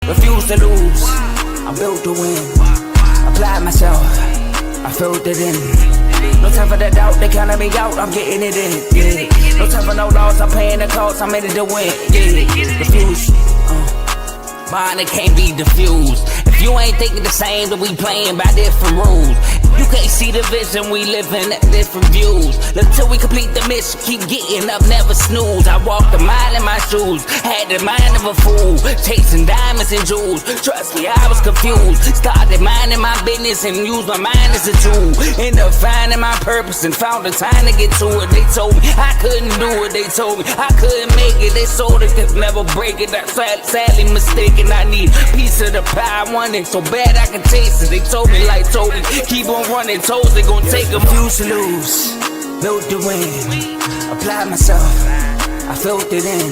refuse to lose. I'm built to win. Apply myself, I filled it in. No time for the doubt, they counting me out, I'm getting it in. Yeah. No time for no loss, I'm paying the cost, I'm in it to win. Yeah. Refuse. Mine, it can't be diffused. If you ain't thinking the same, then we playing by different rules. You can't see the vision, we living at different views. Until we complete the mission, keep getting up, never snooze. I walked a mile in my shoes, had the mind of a fool, chasing diamonds and jewels. Trust me, I was confused. Started minding my business and used my mind as a tool. Ended up finding my purpose and found the time to get to it. They told me I couldn't do it, they told me I couldn't make it. They sold it, could never break it. That's sadly mistaken. I need a piece of the pie, I want it so bad I can taste it. They told me like told me, keep on running, toes they gon' take them. Refuse to lose, built to win. Apply myself, I filled it in.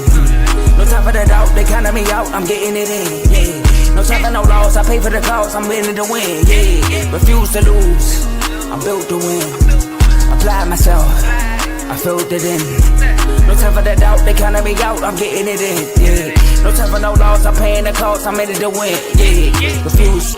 No time for the doubt, they counting me out, I'm getting it in. Yeah. No time for no loss, I pay for the cost, I'm winning to win. Yeah. Refuse to lose, I'm built to win. Apply myself, I filled it in. No time for the doubt, they counting me out, I'm getting it in. Yeah. No time for no loss, I'm paying the cost, I'm in it to win. Yeah. Refuse.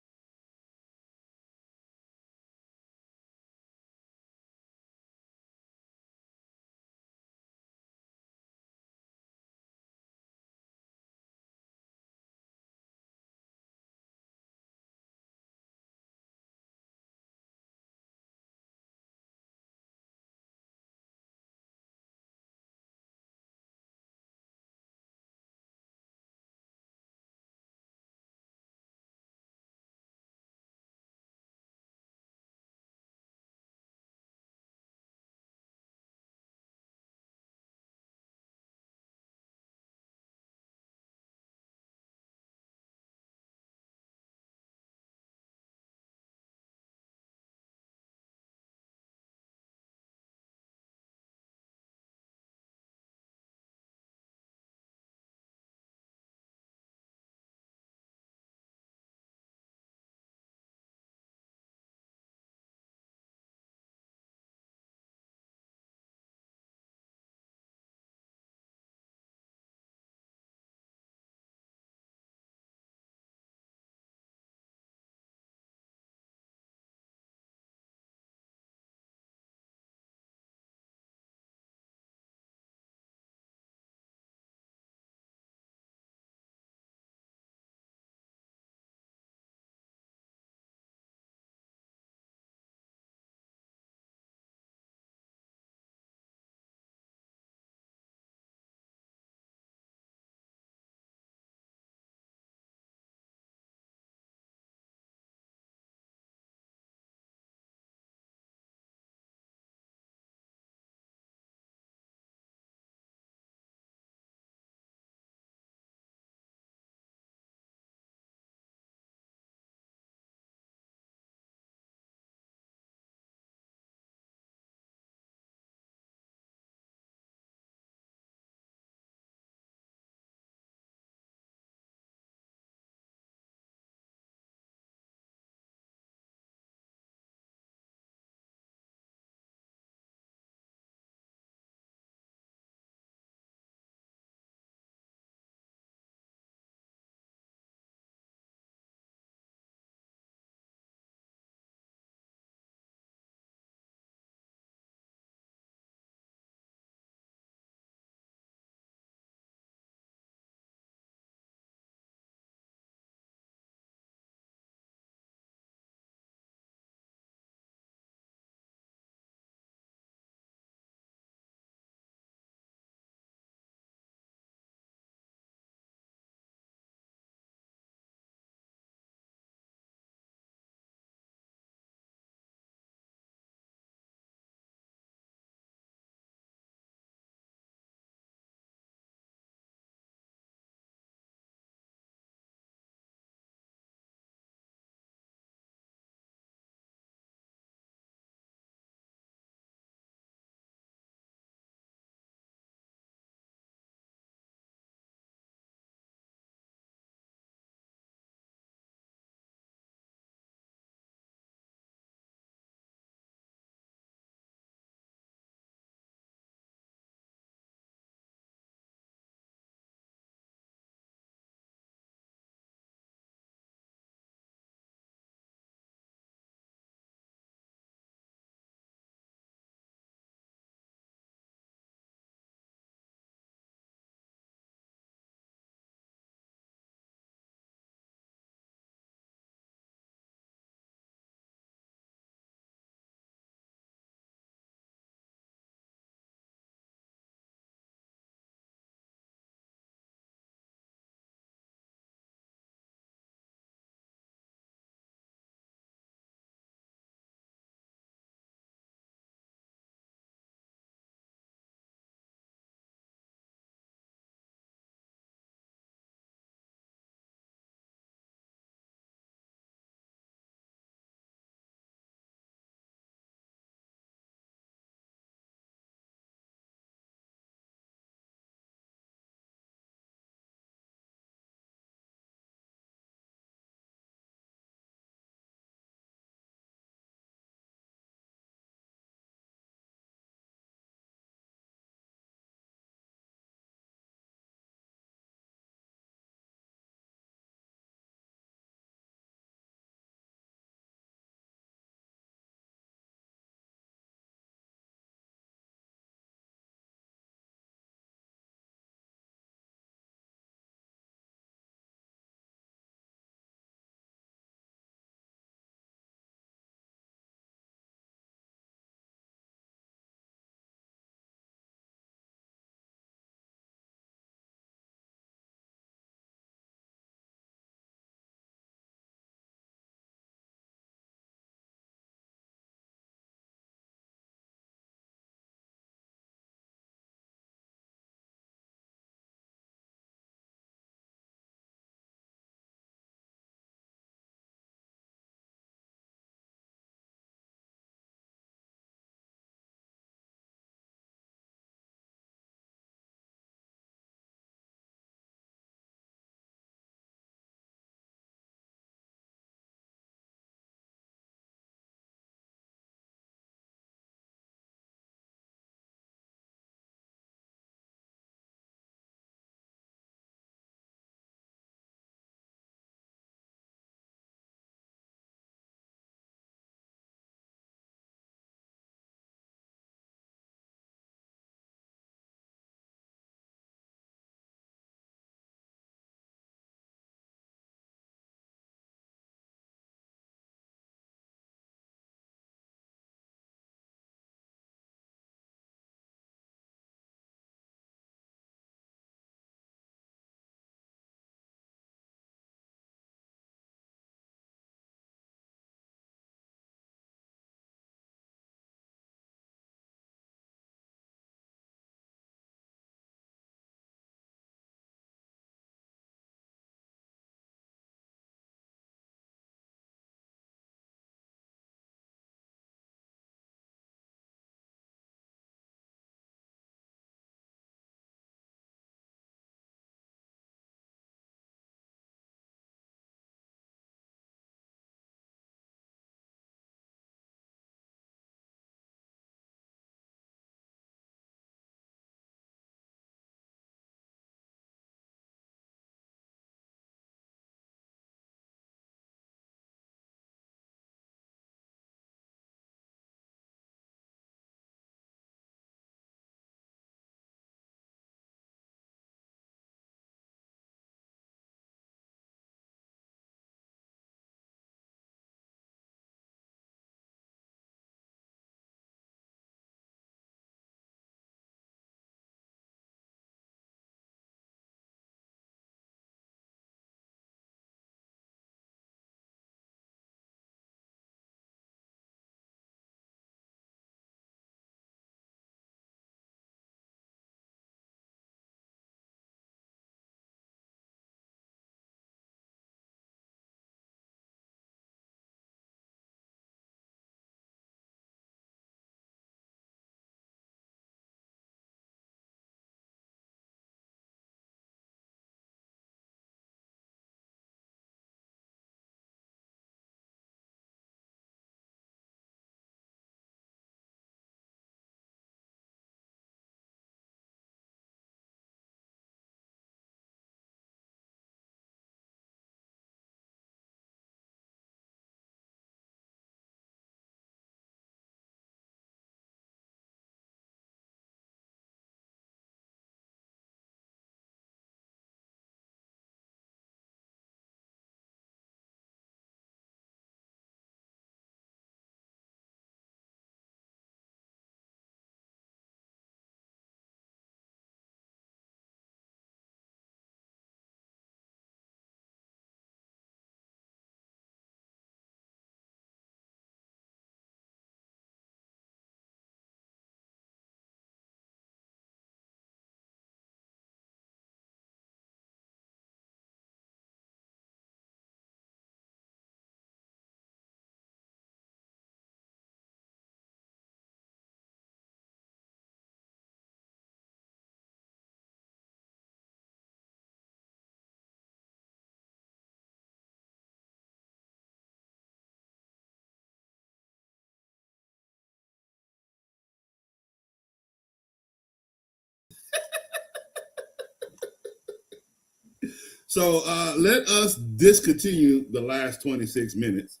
So let us discontinue the last 26 minutes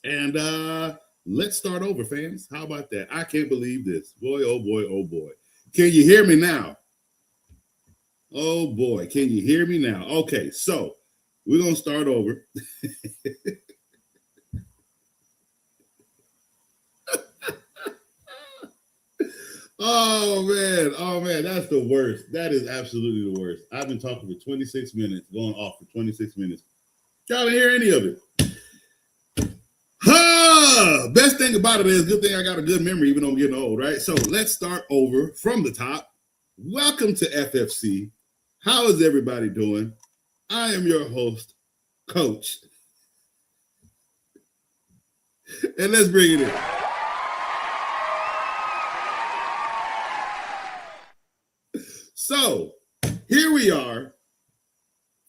and let's start over, fans. How about that? I can't believe this. Boy, oh boy, oh boy. Can you hear me now? Oh boy, can you hear me now? Okay, so we're going to start over. Oh man, that's the worst. That is absolutely the worst. I've been talking for 26 minutes, going off for 26 minutes. Y'all didn't hear any of it. Best thing about it is, good thing I got a good memory, even though I'm getting old, right? So let's start over from the top. Welcome to FFC. How is everybody doing? I am your host, Coach. And let's bring it in. So here we are,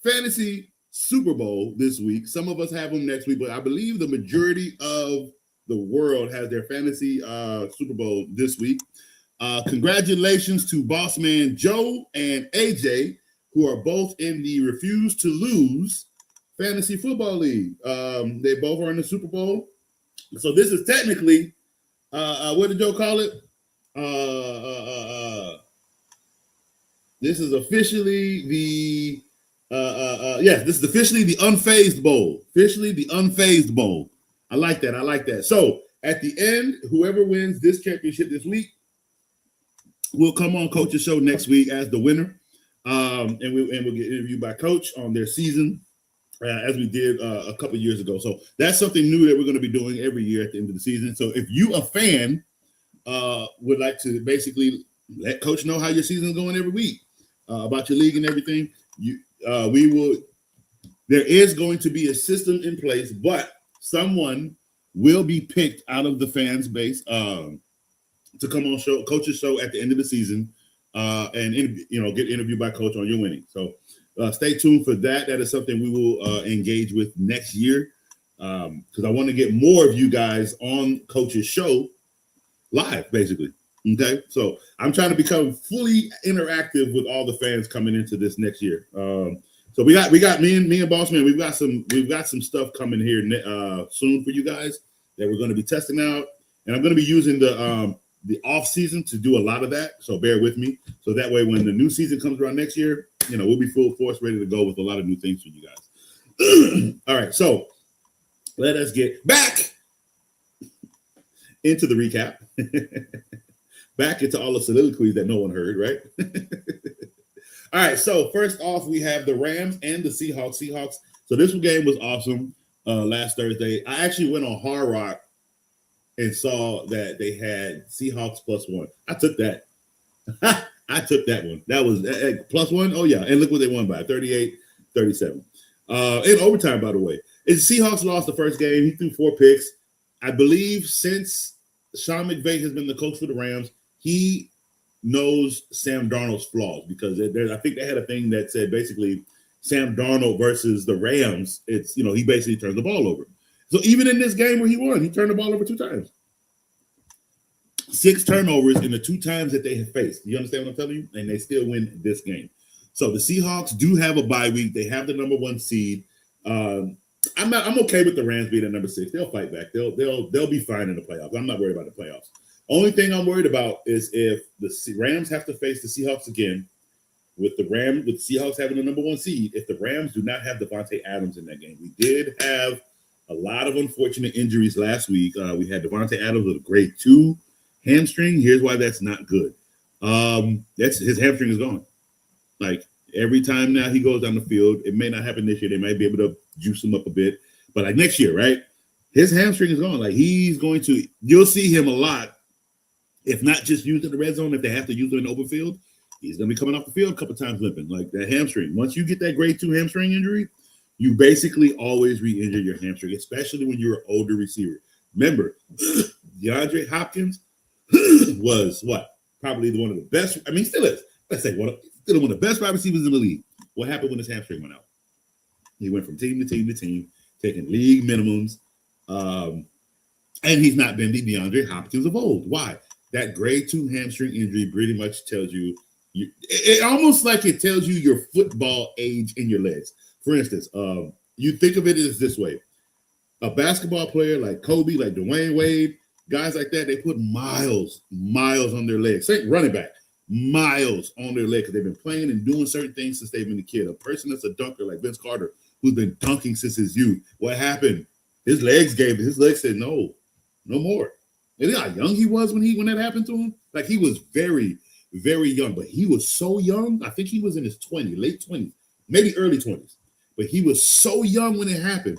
Fantasy Super Bowl this week. Some of us have them next week, but I believe the majority of the world has their Fantasy Super Bowl this week. Congratulations to Boss Man Joe and AJ, who are both in the Refuse to Lose Fantasy Football League. They both are in the Super Bowl. So this is technically, what did Joe call it? This is officially the this is officially the Unfazed Bowl. Officially the Unfazed Bowl. I like that. I like that. So at the end, whoever wins this championship this week will come on Coach's show next week as the winner. And we'll get interviewed by Coach on their season, as we did a couple years ago. So that's something new that we're going to be doing every year at the end of the season. So if you, a fan, would like to basically let Coach know how your season's going every week, about your league and everything, there is going to be a system in place, but someone will be picked out of the fans base to come on Coach's show at the end of the season, and get interviewed by Coach on your winning. So stay tuned for that. That is something we will engage with next year, because I want to get more of you guys on Coach's show live, basically. Okay, so I'm trying to become fully interactive with all the fans coming into this next year. So we got me and Boss Man. We've got some stuff coming here soon for you guys that we're going to be testing out, and I'm going to be using the off season to do a lot of that. So bear with me. So that way, when the new season comes around next year, we'll be full force, ready to go with a lot of new things for you guys. All right, so let us get back into the recap. Back into all the soliloquies that no one heard, right? All right, so first off, we have the Rams and the Seahawks. So this game was awesome last Thursday. I actually went on Hard Rock and saw that they had Seahawks +1. I took that. I took that one. That was +1. Oh, yeah. And look what they won by, 38-37. In overtime, by the way. The Seahawks lost the first game. He threw 4 picks. I believe since Sean McVay has been the coach for the Rams, he knows Sam Darnold's flaws, because I think they had a thing that said basically Sam Darnold versus the Rams, it's, he basically turns the ball over. So even in this game where he won, he turned the ball over 2 times. 6 turnovers in the 2 times that they have faced. You understand what I'm telling you? And they still win this game. So the Seahawks do have a bye week. They have the number 1 seed. I'm okay with the Rams being at number 6. They'll fight back. They'll be fine in the playoffs. I'm not worried about the playoffs. Only thing I'm worried about is if the Rams have to face the Seahawks again, with the Seahawks having the number 1 seed, if the Rams do not have Devontae Adams in that game. We did have a lot of unfortunate injuries last week. We had Devontae Adams with a grade 2 hamstring. Here's why that's not good. That's his hamstring is gone. Like every time now he goes down the field, it may not happen this year. They might be able to juice him up a bit, but like next year, right? His hamstring is gone. Like you'll see him a lot. If not just used in the red zone, if they have to use him in the open field, he's going to be coming off the field a couple times limping. Like that hamstring. Once you get that grade 2 hamstring injury, you basically always re-injure your hamstring, especially when you're an older receiver. Remember, DeAndre Hopkins was probably one of the best. I mean, still is. Let's say still one of the best wide receivers in the league. What happened when his hamstring went out? He went from team to team to team, taking league minimums, and he's not been the DeAndre Hopkins of old. Why? That grade 2 hamstring injury pretty much tells you It almost like it tells you your football age in your legs. For instance, you think of it as this way. A basketball player like Kobe, like Dwayne Wade, guys like that, they put miles on their legs. Say running back, miles on their legs because they've been playing and doing certain things since they've been a kid. A person that's a dunker like Vince Carter, who's been dunking since his youth. What happened? His legs said no more. And you know how young he was when that happened to him? Like he was very, very young, but he was so young. I think he was in his 20s, late 20s, maybe early 20s. But he was so young when it happened.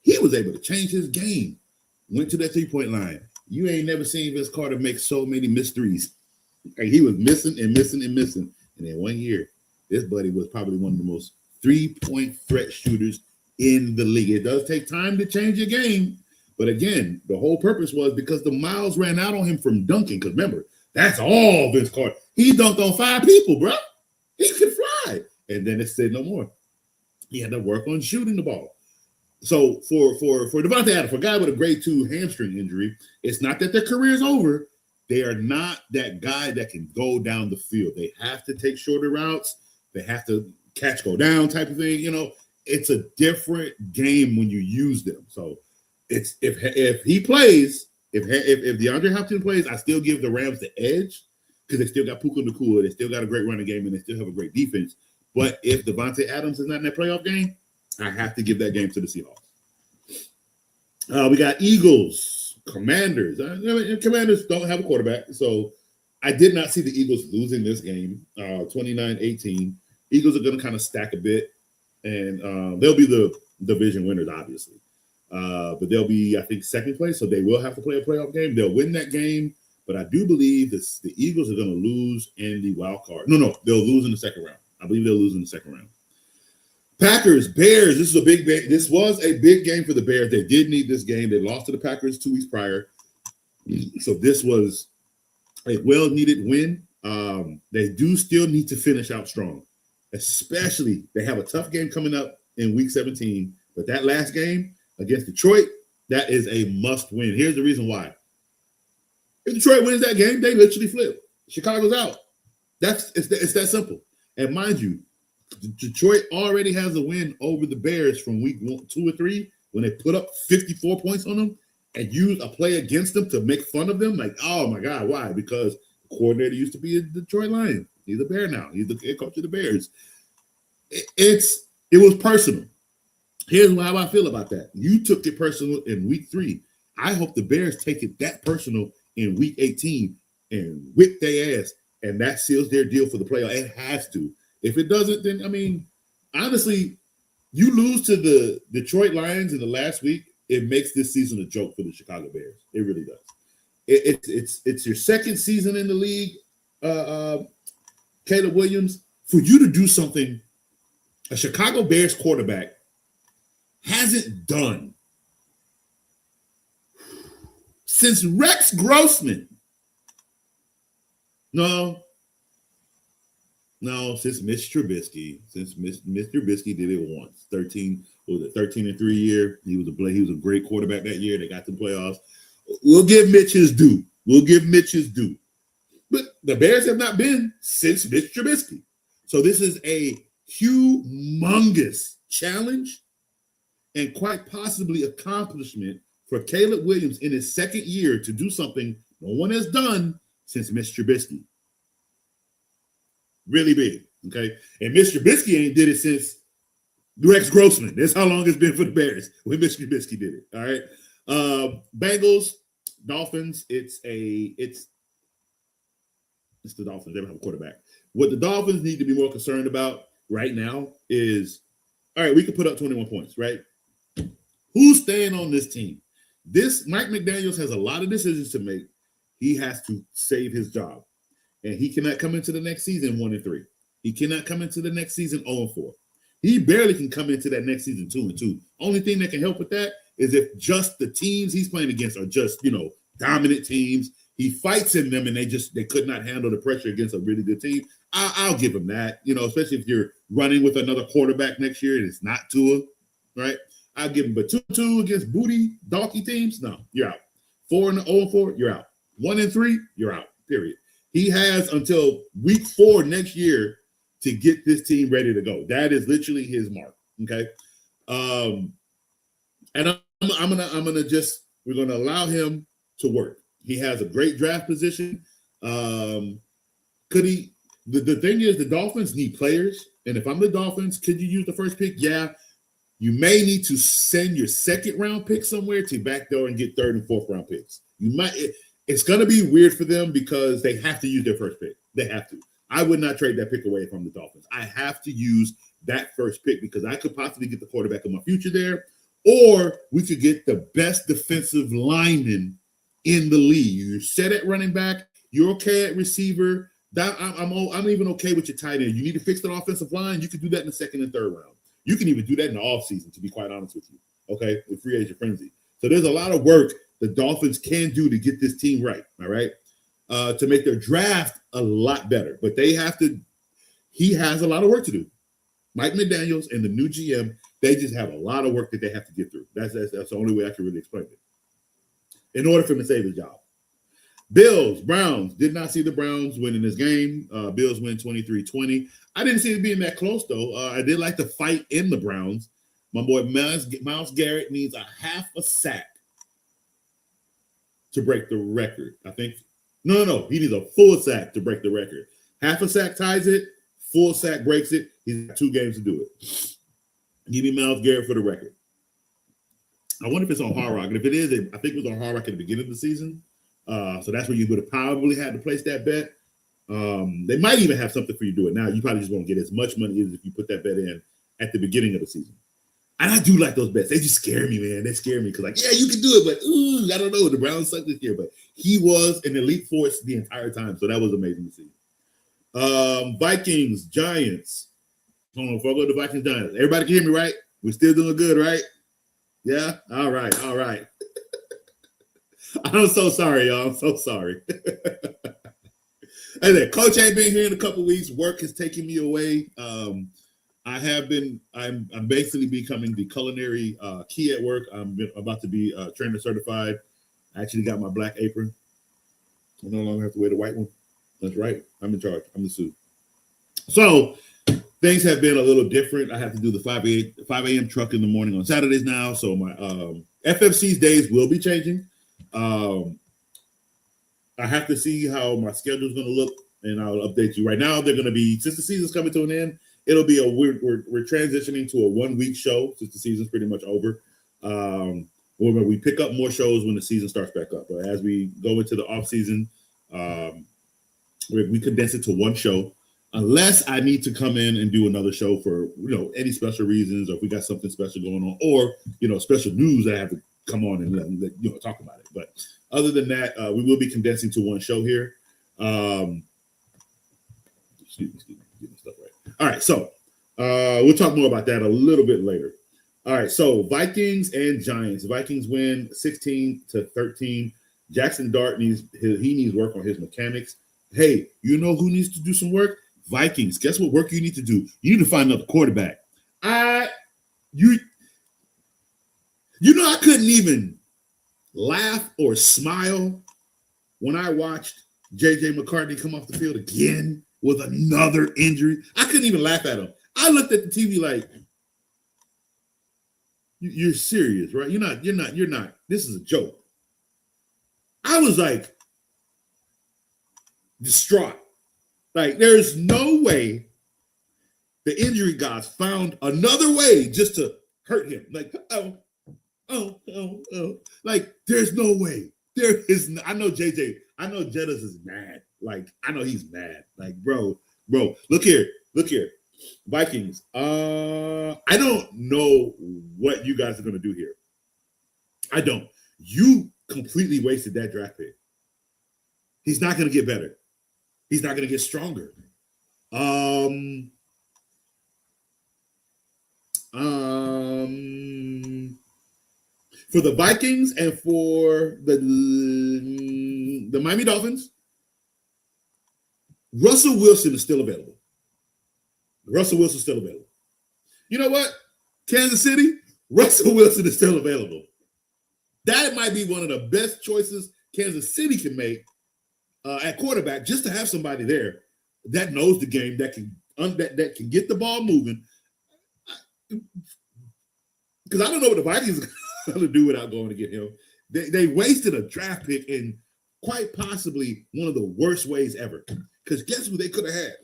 He was able to change his game. Went to that three-point line. You ain't never seen Vince Carter make so many missed threes. Like he was missing and missing and missing. And in 1 year, this buddy was probably one of the most three-point threat shooters in the league. It does take time to change your game. But again, the whole purpose was because the miles ran out on him from dunking. Because remember, that's all Vince Carter. He dunked on 5 people, bro. He could fly. And then it said no more. He had to work on shooting the ball. So for Davante Adams, for a guy with a grade 2 hamstring injury, it's not that their career is over. They are not that guy that can go down the field. They have to take shorter routes. They have to catch, go down type of thing. You know, it's a different game when you use them. So it's if he plays, if DeAndre Hopkins plays, I still give the Rams the edge because they still got Puka Nacua. They still got a great running game and they still have a great defense. But if Davante Adams is not in that playoff game, I have to give that game to the Seahawks. We got Eagles, Commanders. Commanders don't have a quarterback, so I did not see the Eagles losing this game, 29-18. Eagles are going to kind of stack a bit, and they'll be the division winners, obviously. But they'll be, I think, second place, so they will have to play a playoff game. They'll win that game, but I do believe the Eagles are going to lose in the wild card. No, they'll lose in the second round. I believe they'll lose in the second round. Packers, Bears. This was a big game for the Bears. They did need this game. They lost to the Packers 2 weeks prior. So this was a well-needed win. They do still need to finish out strong. Especially, they have a tough game coming up in week 17. But that last game against Detroit, that is a must-win. Here's the reason why. If Detroit wins that game, they literally flip. Chicago's out. It's that simple. And mind you, Detroit already has a win over the Bears from week 2 or 3 when they put up 54 points on them and use a play against them to make fun of them. Like, oh my God, why? Because the coordinator used to be a Detroit Lion. He's a Bear now. He's the head coach of the Bears. It was personal. Here's how I feel about that. You took it personal in week 3. I hope the Bears take it that personal in week 18 and whip their ass, and that seals their deal for the playoff. It has to. If it doesn't, then, I mean, honestly, you lose to the Detroit Lions in the last week, it makes this season a joke for the Chicago Bears. It really does. It's your second season in the league, Caleb Williams. For you to do something a Chicago Bears quarterback hasn't done since Rex Grossman. No, since Mr. Trubisky. Since Mr. Trubisky did it once. 13 and 3 year. He was a great quarterback that year. They got to the playoffs. We'll give Mitch his due. But the Bears have not been since Mitch Trubisky. So this is a humongous challenge and quite possibly accomplishment for Caleb Williams in his second year to do something no one has done since Mitch Trubisky. Really big, okay? And Mitch Trubisky ain't did it since Rex Grossman. That's how long it's been for the Bears when Mitch Trubisky did it, all right? Bengals, Dolphins, it's the Dolphins. They don't have a quarterback. What the Dolphins need to be more concerned about right now is, all right, we can put up 21 points, right? Who's staying on this team? Mike McDaniels has a lot of decisions to make. He has to save his job. And he cannot come into the next season 1-3. He cannot come into the next season 0-4. He barely can come into that next season 2-2. Only thing that can help with that is if just the teams he's playing against are just, dominant teams. He fights in them and they could not handle the pressure against a really good team. I'll give him that, especially if you're running with another quarterback next year and it's not Tua, right? I'll give him, but 2-2 against booty, donkey teams, no, you're out. 4-0-4, you're out. 1-3, you're out, period. He has until week 4 next year to get this team ready to go. That is literally his mark. Okay. And we're gonna allow him to work. He has a great draft position. Could he? The thing is, the Dolphins need players, and if I'm the Dolphins, could you use the first pick? Yeah, you may need to send your second round pick somewhere to backdoor and get third and fourth round picks. You might. It's gonna be weird for them because they have to use their first pick. They have to. I would not trade that pick away if I'm the Dolphins. I have to use that first pick because I could possibly get the quarterback of my future there, or we could get the best defensive lineman in the league. You're set at running back. You're okay at receiver. I'm even okay with your tight end. You need to fix the offensive line. You can do that in the second and third round. You can even do that in the offseason, to be quite honest with you. Okay, with free agent frenzy. So there's a lot of work the Dolphins can do to get this team right. All right, to make their draft a lot better. But they have to. He has a lot of work to do. Mike McDaniels and the new GM, they just have a lot of work that they have to get through. That's the only way I can really explain it. In order for him to save his job. Bills, Browns. Did not see the Browns winning this game. Bills win 23-20. I didn't see it being that close, though. I did like the fight in the Browns. My boy Myles Garrett needs a half a sack to break the record. I think. No. He needs a full sack to break the record. Half a sack ties it. Full sack breaks it. He's got 2 games to do it. Give me Myles Garrett for the record. I wonder if it's on Hard Rock. And if it is, I think it was on Hard Rock at the beginning of the season. So that's where you would have probably had to place that bet. They might even have something for you to do it now. You probably just won't get as much money as if you put that bet in at the beginning of the season. And I do like those bets. They just scare me, man. They scare me because, like, yeah, you can do it, but I don't know. The Browns suck this year, but he was an elite force the entire time. So that was amazing to see. Vikings, Giants. Hold on, before I go to Vikings, Giants. Everybody can hear me, right? We're still doing good, right? Yeah? All right. I'm so sorry, y'all. I'm so sorry. Hey, Coach ain't been here in a couple weeks. Work is taking me away. I'm basically becoming the culinary key at work. I'm about to be trainer certified. I actually got my black apron. I no longer have to wear the white one. That's right. I'm in charge. I'm the suit. So things have been a little different. I have to do the 5 a.m. truck in the morning on Saturdays now. So my FFC's days will be changing. I have to see how my schedule is going to look, and I'll update you. Right now, they're going to be, since the season's coming to an end, it'll be we're transitioning to a 1-week show since the season's pretty much over. We pick up more shows when the season starts back up. But as we go into the off season, we condense it to 1 show, unless I need to come in and do another show for any special reasons, or if we got something special going on, or special news that I have to come on and let talk about it. But other than that, we will be condensing to 1 show here. Excuse me, get my stuff right. All right, so we'll talk more about that a little bit later. All right, so Vikings and Giants. Vikings win 16-13. Jackson Dart needs work on his mechanics. Hey, you know who needs to do some work? Vikings. Guess what work you need to do? You need to find another quarterback. I couldn't even laugh or smile when I watched J.J. McCartney come off the field again with another injury. I couldn't even laugh at him. I looked at the TV like, you're serious, right? You're not. This is a joke. I was like distraught. Like, there's no way the injury gods found another way just to hurt him. Like, oh. Like, there's no way. There is I know Jettas is mad. Like, I know he's mad. Like, bro, look here. Vikings. I don't know what you guys are gonna do here. I don't. You completely wasted that draft pick. He's not gonna get better. He's not gonna get stronger. For the Vikings and for the Miami Dolphins, Russell Wilson is still available. You know what? Kansas City, Russell Wilson is still available. That might be one of the best choices Kansas City can make at quarterback, just to have somebody there that knows the game, that can get the ball moving. Because I don't know what the Vikings are going to do without going to get him. They wasted a draft pick in quite possibly one of the worst ways ever. Because guess who they could have had?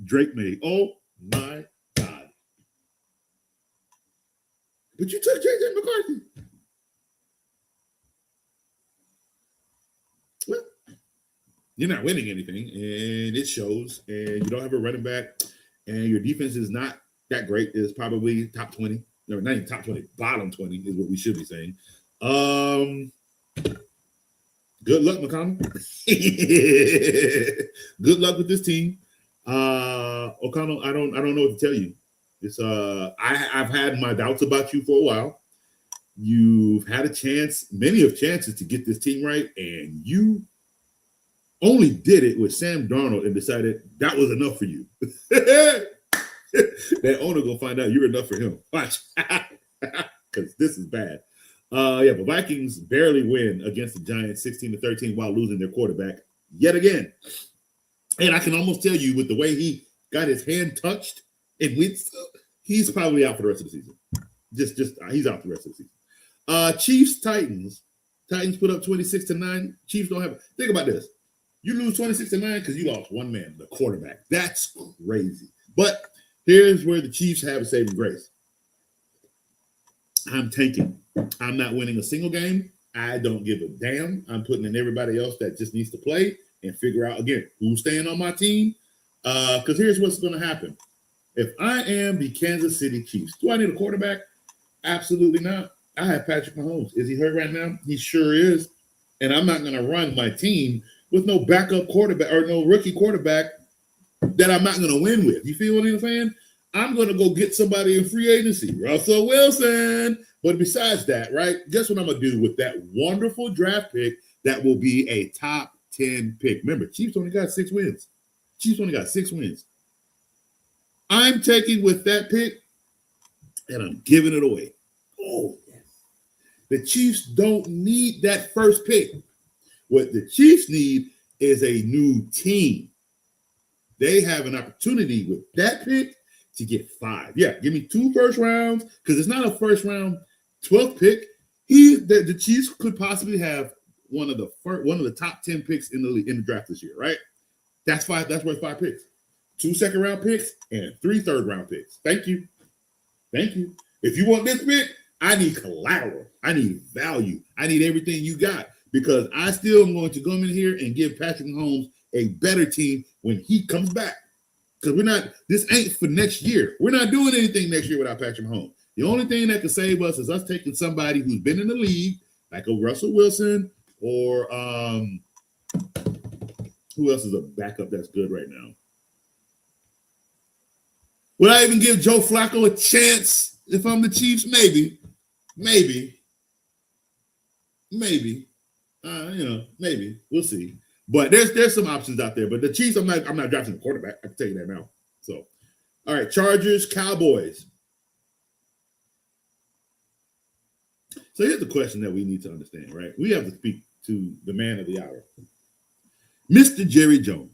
Drake May. Oh my God. But you took JJ McCarthy. Well, you're not winning anything, and it shows. And you don't have a running back, and your defense is not that great. It's probably top 20. No, not even top 20, bottom 20 is what we should be saying. Good luck, McConnell. Good luck with this team. O'Connell, I don't know what to tell you. It's I've had my doubts about you for a while. You've had many of chances to get this team right, and you only did it with Sam Darnold and decided that was enough for you. That owner gonna find out you're enough for him. Watch, because this is bad. But Vikings barely win against the Giants 16-13 while losing their quarterback yet again. And I can almost tell you with the way he got his hand touched and went, he's probably out for the rest of the season. Just he's out for the rest of the season. Chiefs, Titans. Titans put up 26-9. Chiefs don't have. Think about this. You lose 26-9 because you lost one man, the quarterback. That's crazy. But here's where the Chiefs have a saving grace. I'm tanking. I'm not winning a single game. I don't give a damn. I'm putting in everybody else that just needs to play and figure out, again, who's staying on my team. Because here's what's going to happen. If I am the Kansas City Chiefs, do I need a quarterback? Absolutely not. I have Patrick Mahomes. Is he hurt right now? He sure is. And I'm not going to run my team with no backup quarterback or no rookie quarterback that I'm not going to win with. You feel what I'm saying? I'm going to go get somebody in free agency, Russell Wilson. But besides that, right, guess what I'm going to do with that wonderful draft pick that will be a top 10 pick? Remember, Chiefs only got 6 wins. I'm taking with that pick, and I'm giving it away. Oh, yes. The Chiefs don't need that first pick. What the Chiefs need is a new team. They have an opportunity with that pick to get 5. Yeah, give me 2 first rounds because it's not a first round 12th pick. The Chiefs could possibly have one of the top 10 picks in the draft this year, right? That's 5. That's worth 5 picks. 2 second-round picks and 3 third-round picks. Thank you. If you want this pick, I need collateral. I need value. I need everything you got because I still am going to come in here and give Patrick Mahomes a better team when he comes back. Because this ain't for next year. We're not doing anything next year without Patrick Mahomes. The only thing that can save us is us taking somebody who's been in the league, like a Russell Wilson or who else is a backup that's good right now? Would I even give Joe Flacco a chance if I'm the Chiefs? Maybe. Maybe. We'll see. But there's some options out there. But the Chiefs, I'm not drafting the quarterback. I can tell you that now. So, all right, Chargers, Cowboys. So here's the question that we need to understand, right? We have to speak to the man of the hour, Mr. Jerry Jones.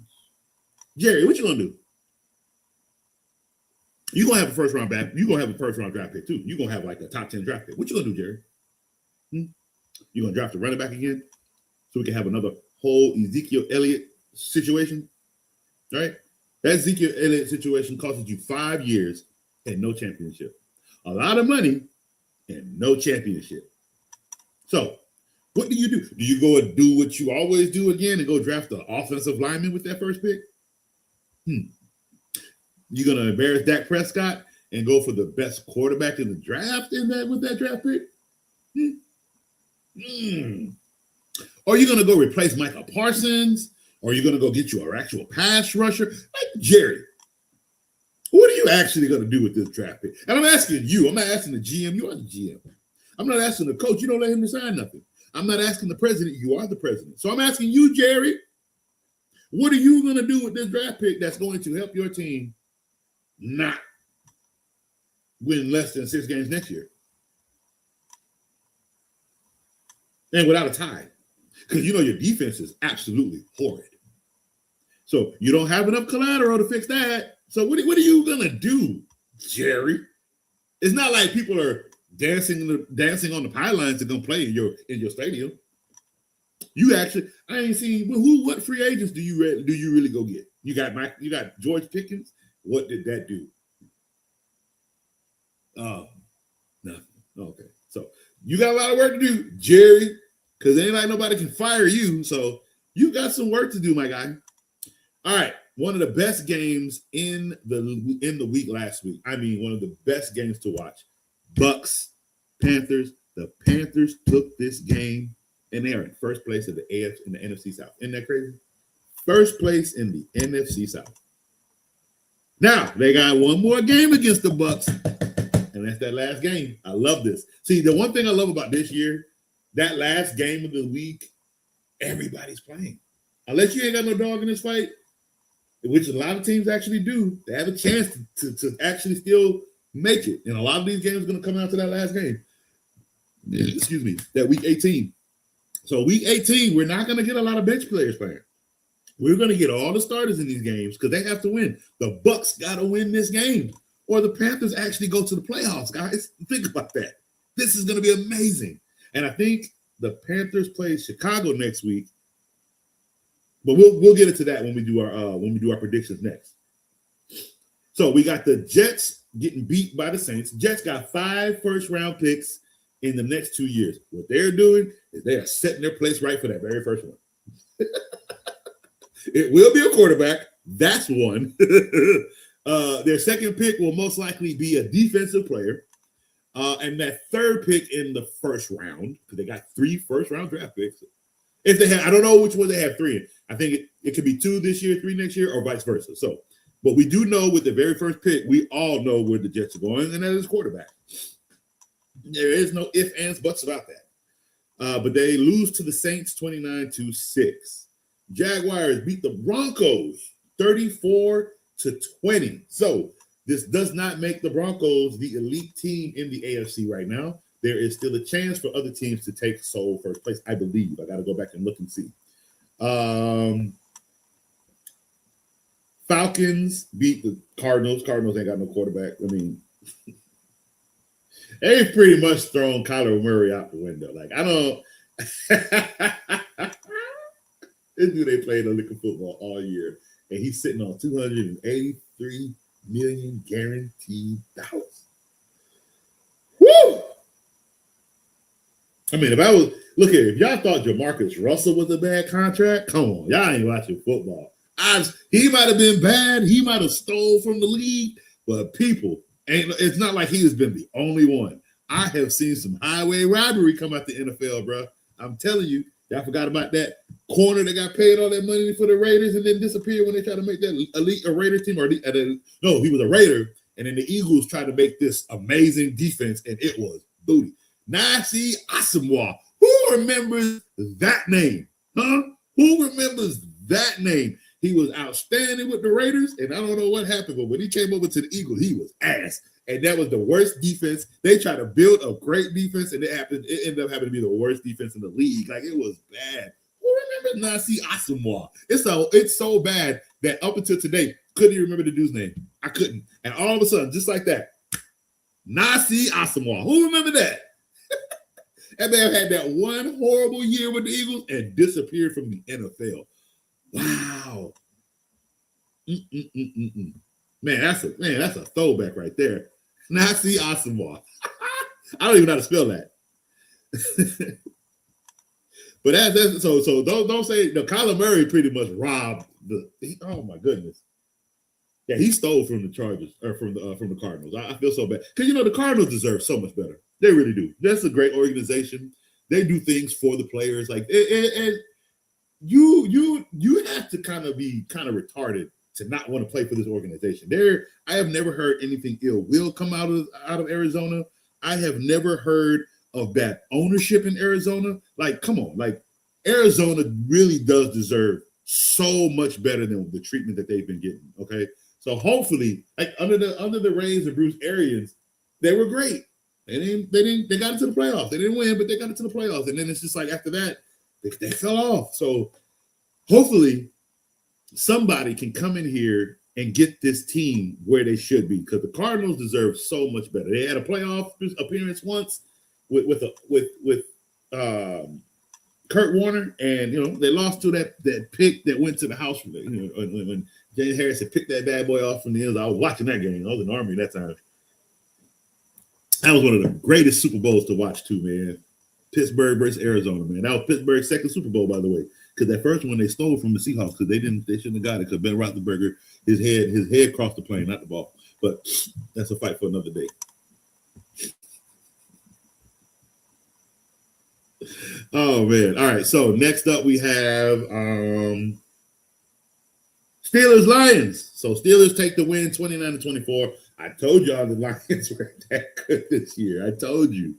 Jerry, what you gonna do? You're gonna have a first round back. You're gonna have a first round draft pick too. You're gonna have like a top 10 draft pick. What you gonna do, Jerry? You're gonna draft a running back again so we can have another whole Ezekiel Elliott situation, right? That Ezekiel Elliott situation costed you 5 years and no championship. A lot of money and no championship. So what do? Do you go and do what you always do again and go draft the offensive lineman with that first pick? You're going to embarrass Dak Prescott and go for the best quarterback in the draft with that draft pick? Or are you going to go replace Micah Parsons? Or are you going to go get you an actual pass rusher? Like Jerry, what are you actually going to do with this draft pick? And I'm asking you. I'm not asking the GM. You are the GM. I'm not asking the coach. You don't let him decide nothing. I'm not asking the president. You are the president. So I'm asking you, Jerry, what are you going to do with this draft pick that's going to help your team not win less than 6 games next year? And without a tie. because your defense is absolutely horrid. So you don't have enough collateral to fix that. So what are you gonna do, Jerry? It's not like people are dancing on the pylons to go play in your stadium. You actually, I ain't seen what free agents do you really go get? You got George Pickens. What did that do? Nothing. Okay, so you got a lot of work to do, Jerry, because ain't like nobody can fire you. So you got some work to do, my guy. All right, one of the best games in the week last week. I mean, one of the best games to watch. Bucks, Panthers. The Panthers took this game, and they are in first place in the NFC South. Isn't that crazy? First place in the NFC South. Now they got one more game against the Bucks, and that's that last game. I love this. See, the one thing I love about this year, that last game of the week, everybody's playing. Unless you ain't got no dog in this fight, which a lot of teams actually do, they have a chance to actually still make it. And a lot of these games are going to come out to that last game. Excuse me, that week 18. So week 18, we're not going to get a lot of bench players playing. We're going to get all the starters in these games because they have to win. The Bucks got to win this game, or the Panthers actually go to the playoffs, guys. Think about that. This is going to be amazing. And I think the Panthers play Chicago next week. But we'll get into that when we do our predictions next. So we got the Jets getting beat by the Saints. Jets got 5 first-round picks in the next 2 years. What they're doing is they are setting their place right for that very first one. It will be a quarterback. That's one. Their second pick will most likely be a defensive player. And that third pick in the first round, because they got 3 first-round draft picks. If they have, I don't know which one they have 3 in. I think it could be 2 this year, 3 next year, or vice versa. So, but we do know with the very first pick, we all know where the Jets are going, and that is quarterback. There is no ifs, ands, buts about that. But they lose to the Saints 29-6. Jaguars beat the Broncos 34-20. So this does not make the Broncos the elite team in the AFC right now. There is still a chance for other teams to take sole first place, I believe. I got to go back and look and see. Falcons beat the Cardinals. Cardinals ain't got no quarterback. I mean, they've pretty much thrown Kyler Murray out the window. Like, I don't. This dude they played a lick of football all year, and he's sitting on $283 million guaranteed dollars. Woo! I mean, if y'all thought Jamarcus Russell was a bad contract, come on, y'all ain't watching football. He might have been bad, he might have stole from the league, but it's not like he has been the only one. I have seen some highway robbery come out the NFL, bro. I'm telling you, y'all forgot about that corner that got paid all that money for the Raiders and then disappeared when they tried to make that elite Raiders team. No, he was a Raider, and then the Eagles tried to make this amazing defense, and it was booty. Nasi Asamoah. Who remembers that name? Huh? Who remembers that name? He was outstanding with the Raiders, and I don't know what happened, but when he came over to the Eagles, he was ass. And that was the worst defense. They tried to build a great defense, and it ended up having to be the worst defense in the league. Like, it was bad. Who remembers Nasi Asamoah? It's so bad that up until today, couldn't even remember the dude's name. I couldn't. And all of a sudden, just like that, Nasi Asamoah. Who remember that? That man had that one horrible year with the Eagles and disappeared from the NFL. Wow. Man, that's a throwback right there. Nasi Asamoah. I don't even know how to spell that. But that's so don't say Kyler Murray pretty much robbed oh my goodness. Yeah, he stole from the Chargers or from the Cardinals. I feel so bad because the Cardinals deserve so much better. They really do. That's a great organization. They do things for the players. Like and you have to kind of be retarded to not want to play for this organization. I have never heard anything ill will come out of Arizona. I have never heard of bad ownership in Arizona. Like, come on, like Arizona really does deserve so much better than the treatment that they've been getting. Okay, so hopefully, like under the Rays and Bruce Arians, they were great. They got into the playoffs. They didn't win, but they got into the playoffs. And then it's just like after that, They fell off. So hopefully somebody can come in here and get this team where they should be, because the Cardinals deserve so much better. They had a playoff appearance once with Kurt Warner, and they lost to that pick that went to the house when James Harris had picked that bad boy off from the ends. I was watching that game. I was in the Army that time. That was one of the greatest Super Bowls to watch too, man. Pittsburgh versus Arizona, man. That was Pittsburgh's second Super Bowl, by the way, because that first one they stole from the Seahawks because they shouldn't have got it because Ben Roethlisberger, his head crossed the plane, not the ball. But that's a fight for another day. Oh man! All right. So next up we have Steelers Lions. So Steelers take the win, 29-24. I told y'all the Lions were that good this year. I told you.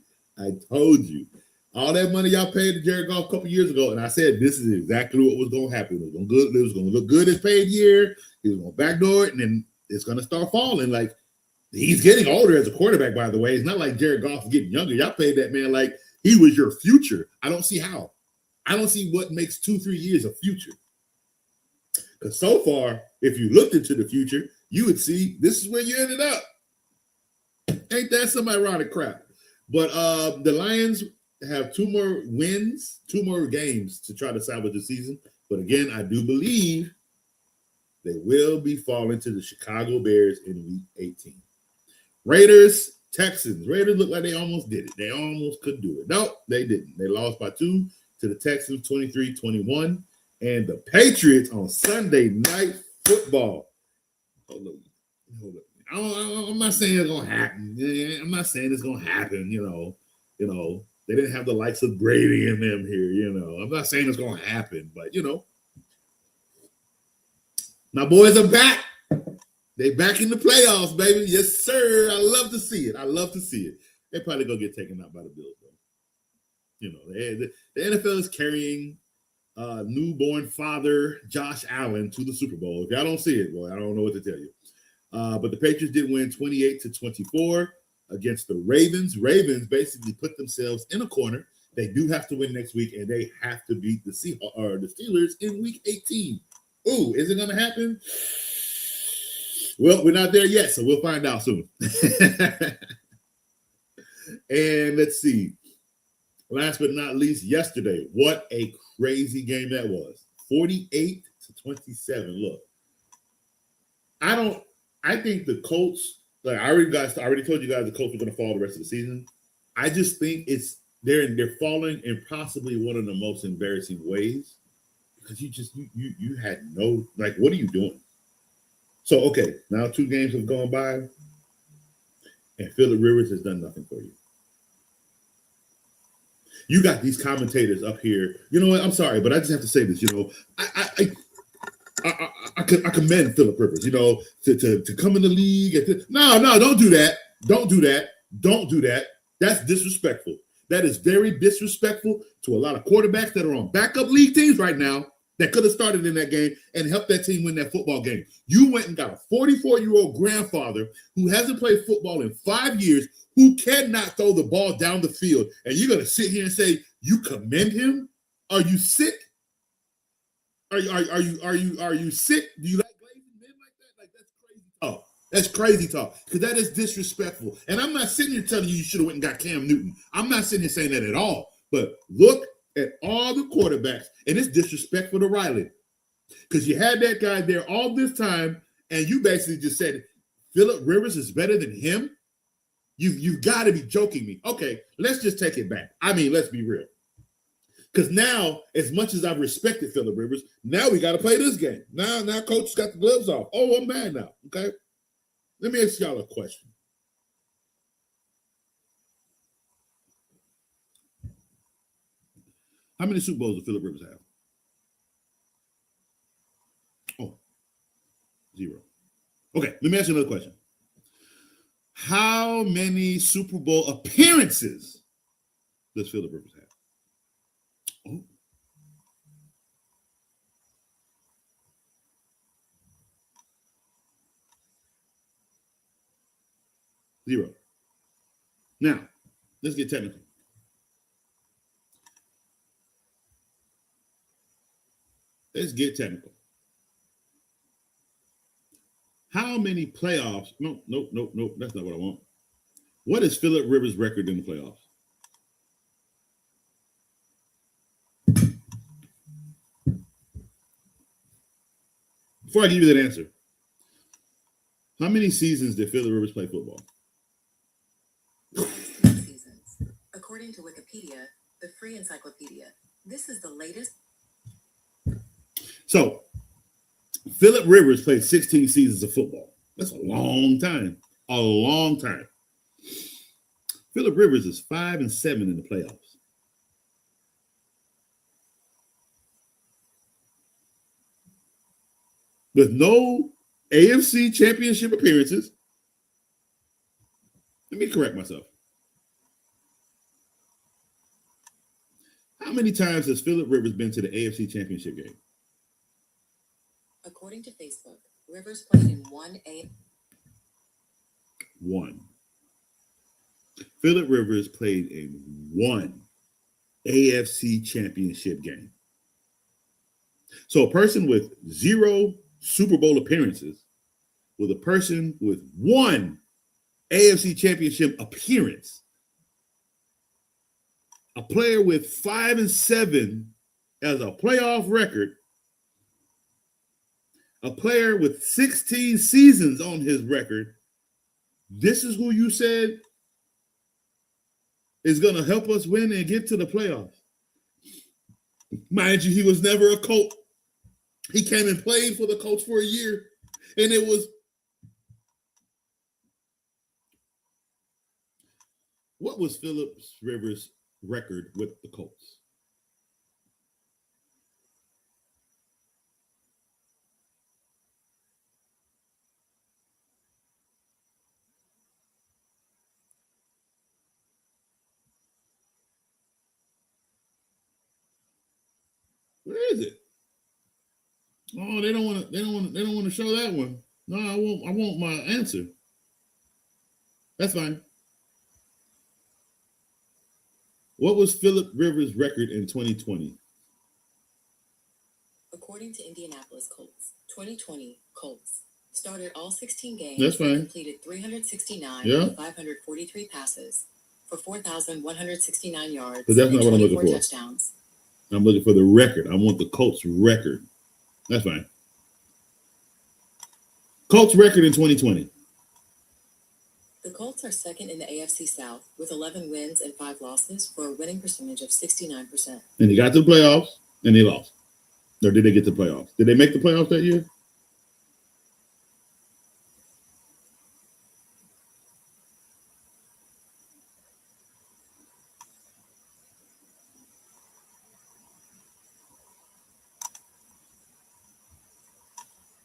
All that money y'all paid to Jared Goff a couple years ago, and I said this is exactly what was going to happen. It was going to look good his paid year. He was going to backdoor it, and then it's going to start falling. Like, he's getting older as a quarterback, by the way. It's not like Jared Goff is getting younger. Y'all paid that man like he was your future. I don't see how. I don't see what makes 2-3 years a future. Because so far, if you looked into the future, you would see this is where you ended up. Ain't that some ironic crap? But the Lions have 2 more wins, 2 more games to try to salvage the season. But again, I do believe they will be falling to the Chicago Bears in week 18. Raiders, Texans. Raiders look like they almost did it. They almost could do it. No, they didn't. They lost by 2 to the Texans, 23-21. And the Patriots on Sunday Night Football. Hold up. I'm not saying it's gonna happen. I'm not saying it's gonna happen. They didn't have the likes of Brady in them here. I'm not saying it's gonna happen, but my boys are back. They back in the playoffs, baby. Yes, sir. I love to see it. They probably gonna get taken out by the Bills, though. The NFL is carrying newborn father Josh Allen to the Super Bowl. If y'all don't see it, boy, I don't know what to tell you. But the Patriots did win 28-24 against the Ravens. Ravens basically put themselves in a corner. They do have to win next week, and they have to beat the Steelers in week 18. Ooh, is it going to happen? Well, we're not there yet, so we'll find out soon. And let's see. Last but not least, yesterday, what a crazy game that was. 48-27. Look, I think the Colts, like I already told you guys the Colts are going to fall the rest of the season. I just think they're falling in possibly one of the most embarrassing ways because you had no, like, what are you doing? So, okay, now 2 games have gone by and Phillip Rivers has done nothing for you. You got these commentators up here. You know what? I'm sorry, but I just have to say this. I commend Phillip Rivers. To come in the league. No, don't do that. Don't do that. That's disrespectful. That is very disrespectful to a lot of quarterbacks that are on backup league teams right now that could have started in that game and helped that team win that football game. You went and got a 44-year-old grandfather who hasn't played football in 5 years, who cannot throw the ball down the field, and you're going to sit here and say you commend him? Are you sick? Are you sick? Do you like glazing men like that? Like, that's crazy talk. That's crazy talk because that is disrespectful. And I'm not sitting here telling you should have went and got Cam Newton. I'm not sitting here saying that at all. But look at all the quarterbacks, and it's disrespectful to Riley because you had that guy there all this time, and you basically just said Phillip Rivers is better than him. You've got to be joking me. Okay, let's just take it back. I mean, let's be real. Because now, as much as I've respected Phillip Rivers, now we got to play this game. Now Coach got the gloves off. Oh, I'm mad now. Okay, let me ask y'all a question. How many Super Bowls does Phillip Rivers have? Oh, 0. Okay, let me ask you another question. How many Super Bowl appearances does Phillip Rivers have? Oh. Zero. Now, let's get technical. Let's get technical. How many playoffs? No. That's not what I want. What is Phillip Rivers' record in the playoffs? Before I give you that answer, how many seasons did Phillip Rivers play football? Seasons. According to Wikipedia, the free encyclopedia, this is the latest. So, Phillip Rivers played 16 seasons of football. That's a long time. A long time. Phillip Rivers is 5-7 in the playoffs. With no AFC championship appearances. Let me correct myself. How many times has Phillip Rivers been to the AFC championship game? According to Facebook, Rivers played in one. Phillip Rivers played in one AFC championship game. So a person with 0 Super Bowl appearances with a person with 1 AFC championship appearance, a player with 5-7 as a playoff record, a player with 16 seasons on his record. This is who you said is going to help us win and get to the playoffs. Mind you, he was never a Colt. He came and played for the Colts for a year, and it was. What was Phillip Rivers' record with the Colts? Where is it? Oh, they don't want to show that one. No, I want my answer. That's fine. What was Phillip Rivers' record in 2020? According to Indianapolis Colts, 2020 Colts started all 16 games. That's fine. Completed 369 of 543 passes for 4,169 yards. But that's not what I'm looking for. Touchdowns. I'm looking for the record. I want the Colts record. That's fine. Colts record in 2020. The Colts are second in the AFC South with 11 wins and 5 losses for a winning percentage of 69%. And they got to the playoffs and they lost. Or did they get to the playoffs? Did they make the playoffs that year?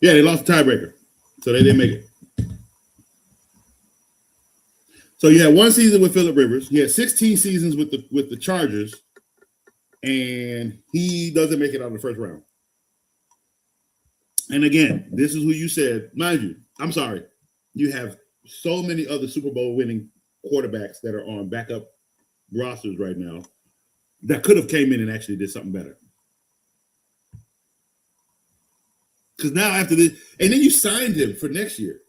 Yeah, they lost the tiebreaker. So they didn't make it. So you had 1 season with Phillip Rivers. He had 16 seasons with the Chargers, and he doesn't make it out of the first round. And again, this is who you said. Mind you, I'm sorry. You have so many other Super Bowl winning quarterbacks that are on backup rosters right now that could have came in and actually did something better. Because now after this, and then you signed him for next year.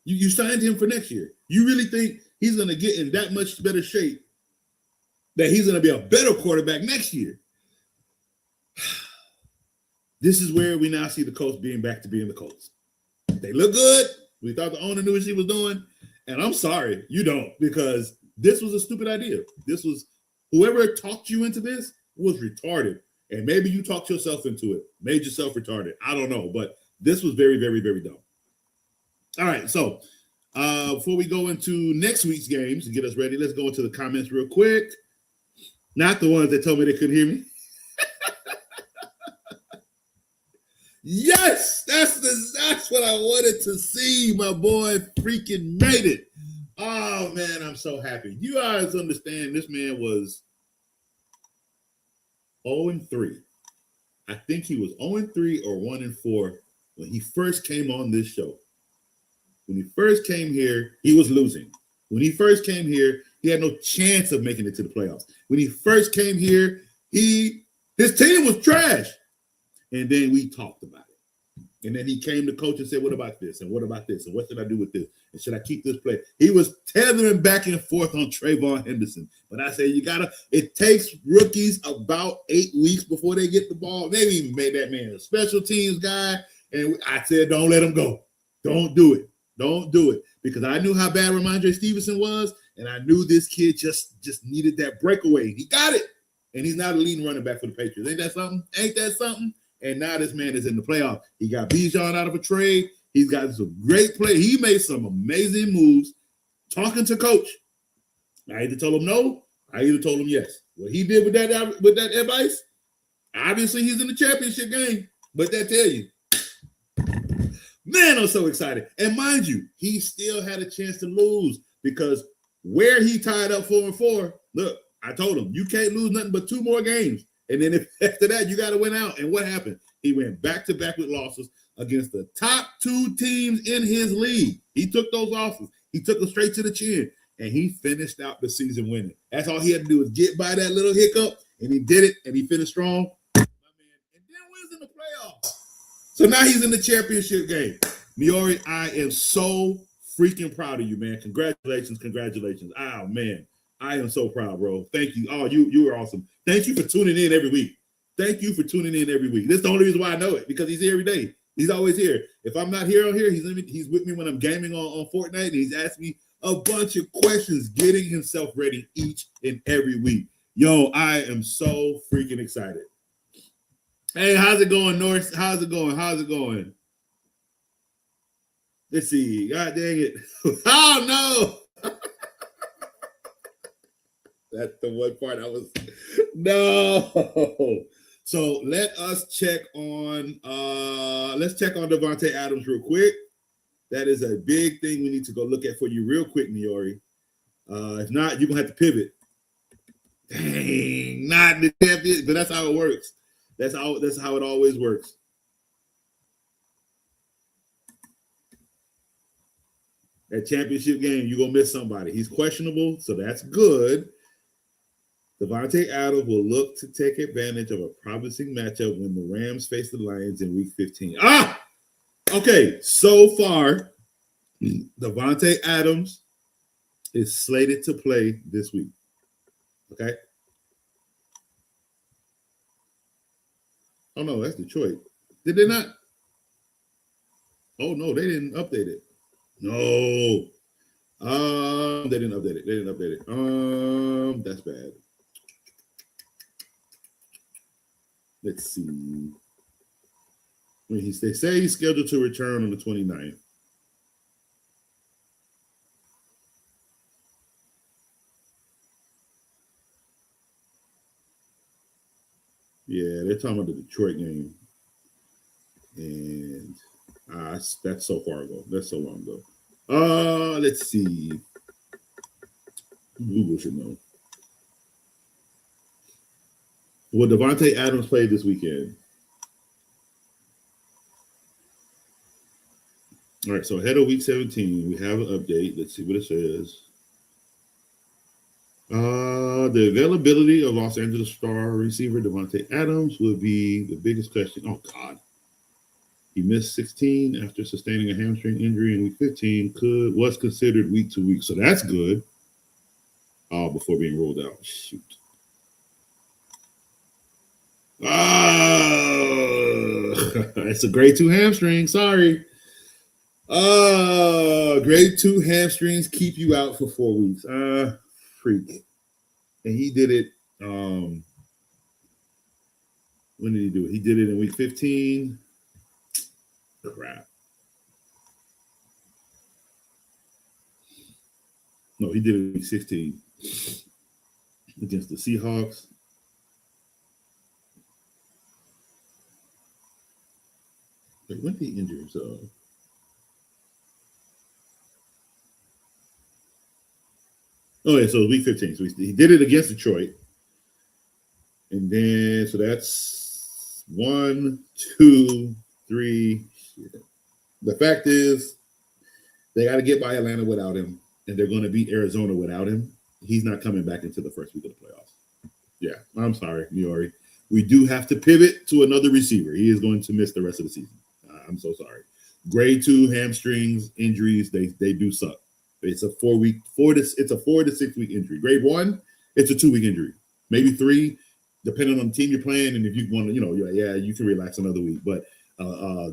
You signed him for next year. You really think he's going to get in that much better shape that he's going to be a better quarterback next year? This is where we now see the Colts being back to being the Colts. They look good. We thought the owner knew what she was doing. And I'm sorry, you don't, because this was a stupid idea. This was, whoever talked you into this was retarded. And maybe you talked yourself into it, made yourself retarded. I don't know, but this was very, very, very dumb. All right, so before we go into next week's games and get us ready, let's go into the comments real quick. Not the ones that told me they couldn't hear me. Yes, that's what I wanted to see. My boy freaking made it. Oh, man, I'm so happy. You guys understand this man was 0-3. I think he was 0-3 or 1-4 when he first came on this show. When he first came here, he was losing. When he first came here, he had no chance of making it to the playoffs. When he first came here, his team was trash. And then we talked about it. And then he came to coach and said, what about this? And what about this? And what should I do with this? And should I keep this play? He was tethering back and forth on Trayvon Henderson. But I say, it takes rookies about 8 weeks before they get the ball. They even made that man a special teams guy. And I said, don't let him go. Don't do it. Don't do it. Because I knew how bad Ramondre Stevenson was. And I knew this kid just needed that breakaway. He got it. And he's now the leading running back for the Patriots. Ain't that something? Ain't that something? And now this man is in the playoff. He got Bijan out of a trade. He's got some great play. He made some amazing moves talking to coach. I either told him no, I either told him yes. What he did with that advice, obviously he's in the championship game. But that tell you, man, I'm so excited. And mind you, he still had a chance to lose because where he tied up 4-4, look, I told him, you can't lose nothing but 2 more games. And then if after that, you got to win out. And what happened? He went back-to-back with losses against the top 2 teams in his league. He took those losses. He took them straight to the chin. And he finished out the season winning. That's all he had to do was get by that little hiccup. And he did it. And he finished strong. My man. And then wins in the playoffs. So now he's in the championship game. Niori, I am so freaking proud of you, man. Congratulations. Oh, man. I am so proud, bro. Thank you. Oh, you are awesome. Thank you for tuning in every week. This is the only reason why I know it, because he's here every day. He's always here. If I'm not here on here, he's with me when I'm gaming on Fortnite, and he's asking me a bunch of questions, getting himself ready each and every week. Yo, I am so freaking excited. Hey, how's it going, North? How's it going? Let's see. God dang it. Oh, no. That's the one part no. So let us check on Davante Adams real quick. That is a big thing we need to go look at for you real quick, Niori. If not, you're gonna have to pivot. Dang, not the champion, but that's how it works. That's how it always works. That championship game, you're gonna miss somebody. He's questionable, so that's good. Davante Adams will look to take advantage of a promising matchup when the Rams face the Lions in Week 15. Okay. So far, Davante Adams is slated to play this week. Okay. Oh no, that's Detroit. Did they not? Oh no, they didn't update it. No. They didn't update it. That's bad. Let's see. They say he's scheduled to return on the 29th. Yeah, they're talking about the Detroit game. And that's so far ago. That's so long ago. Let's see. Google should know. Will Davante Adams play this weekend? All right, so ahead of Week 17, we have an update. Let's see what it says. The availability of Los Angeles star receiver Davante Adams will be the biggest question. Oh, God. He missed 16 after sustaining a hamstring injury in Week 15. Was considered week to week, so that's good. Before being rolled out. Shoot. It's a grade 2 hamstring. Sorry. Grade 2 hamstrings keep you out for 4 weeks. Freak. And he did it. When did he do it? He did it in Week 15. Crap. No, he did it in Week 16 against the Seahawks. Wait, when did he injure himself? Oh, yeah, so it was Week 15. So he did it against Detroit. And then, so that's 1, 2, 3. Shit. The fact is, they got to get by Atlanta without him, and they're going to beat Arizona without him. He's not coming back into the first week of the playoffs. Yeah, I'm sorry, Niori. we do have to pivot to another receiver. He is going to miss the rest of the season. I'm so sorry. Grade 2 hamstrings injuries, they do suck. It's a 4 to 6 week injury. Grade 1, it's a 2-week injury, maybe 3, depending on the team you're playing. And if you want to, you can relax another week. But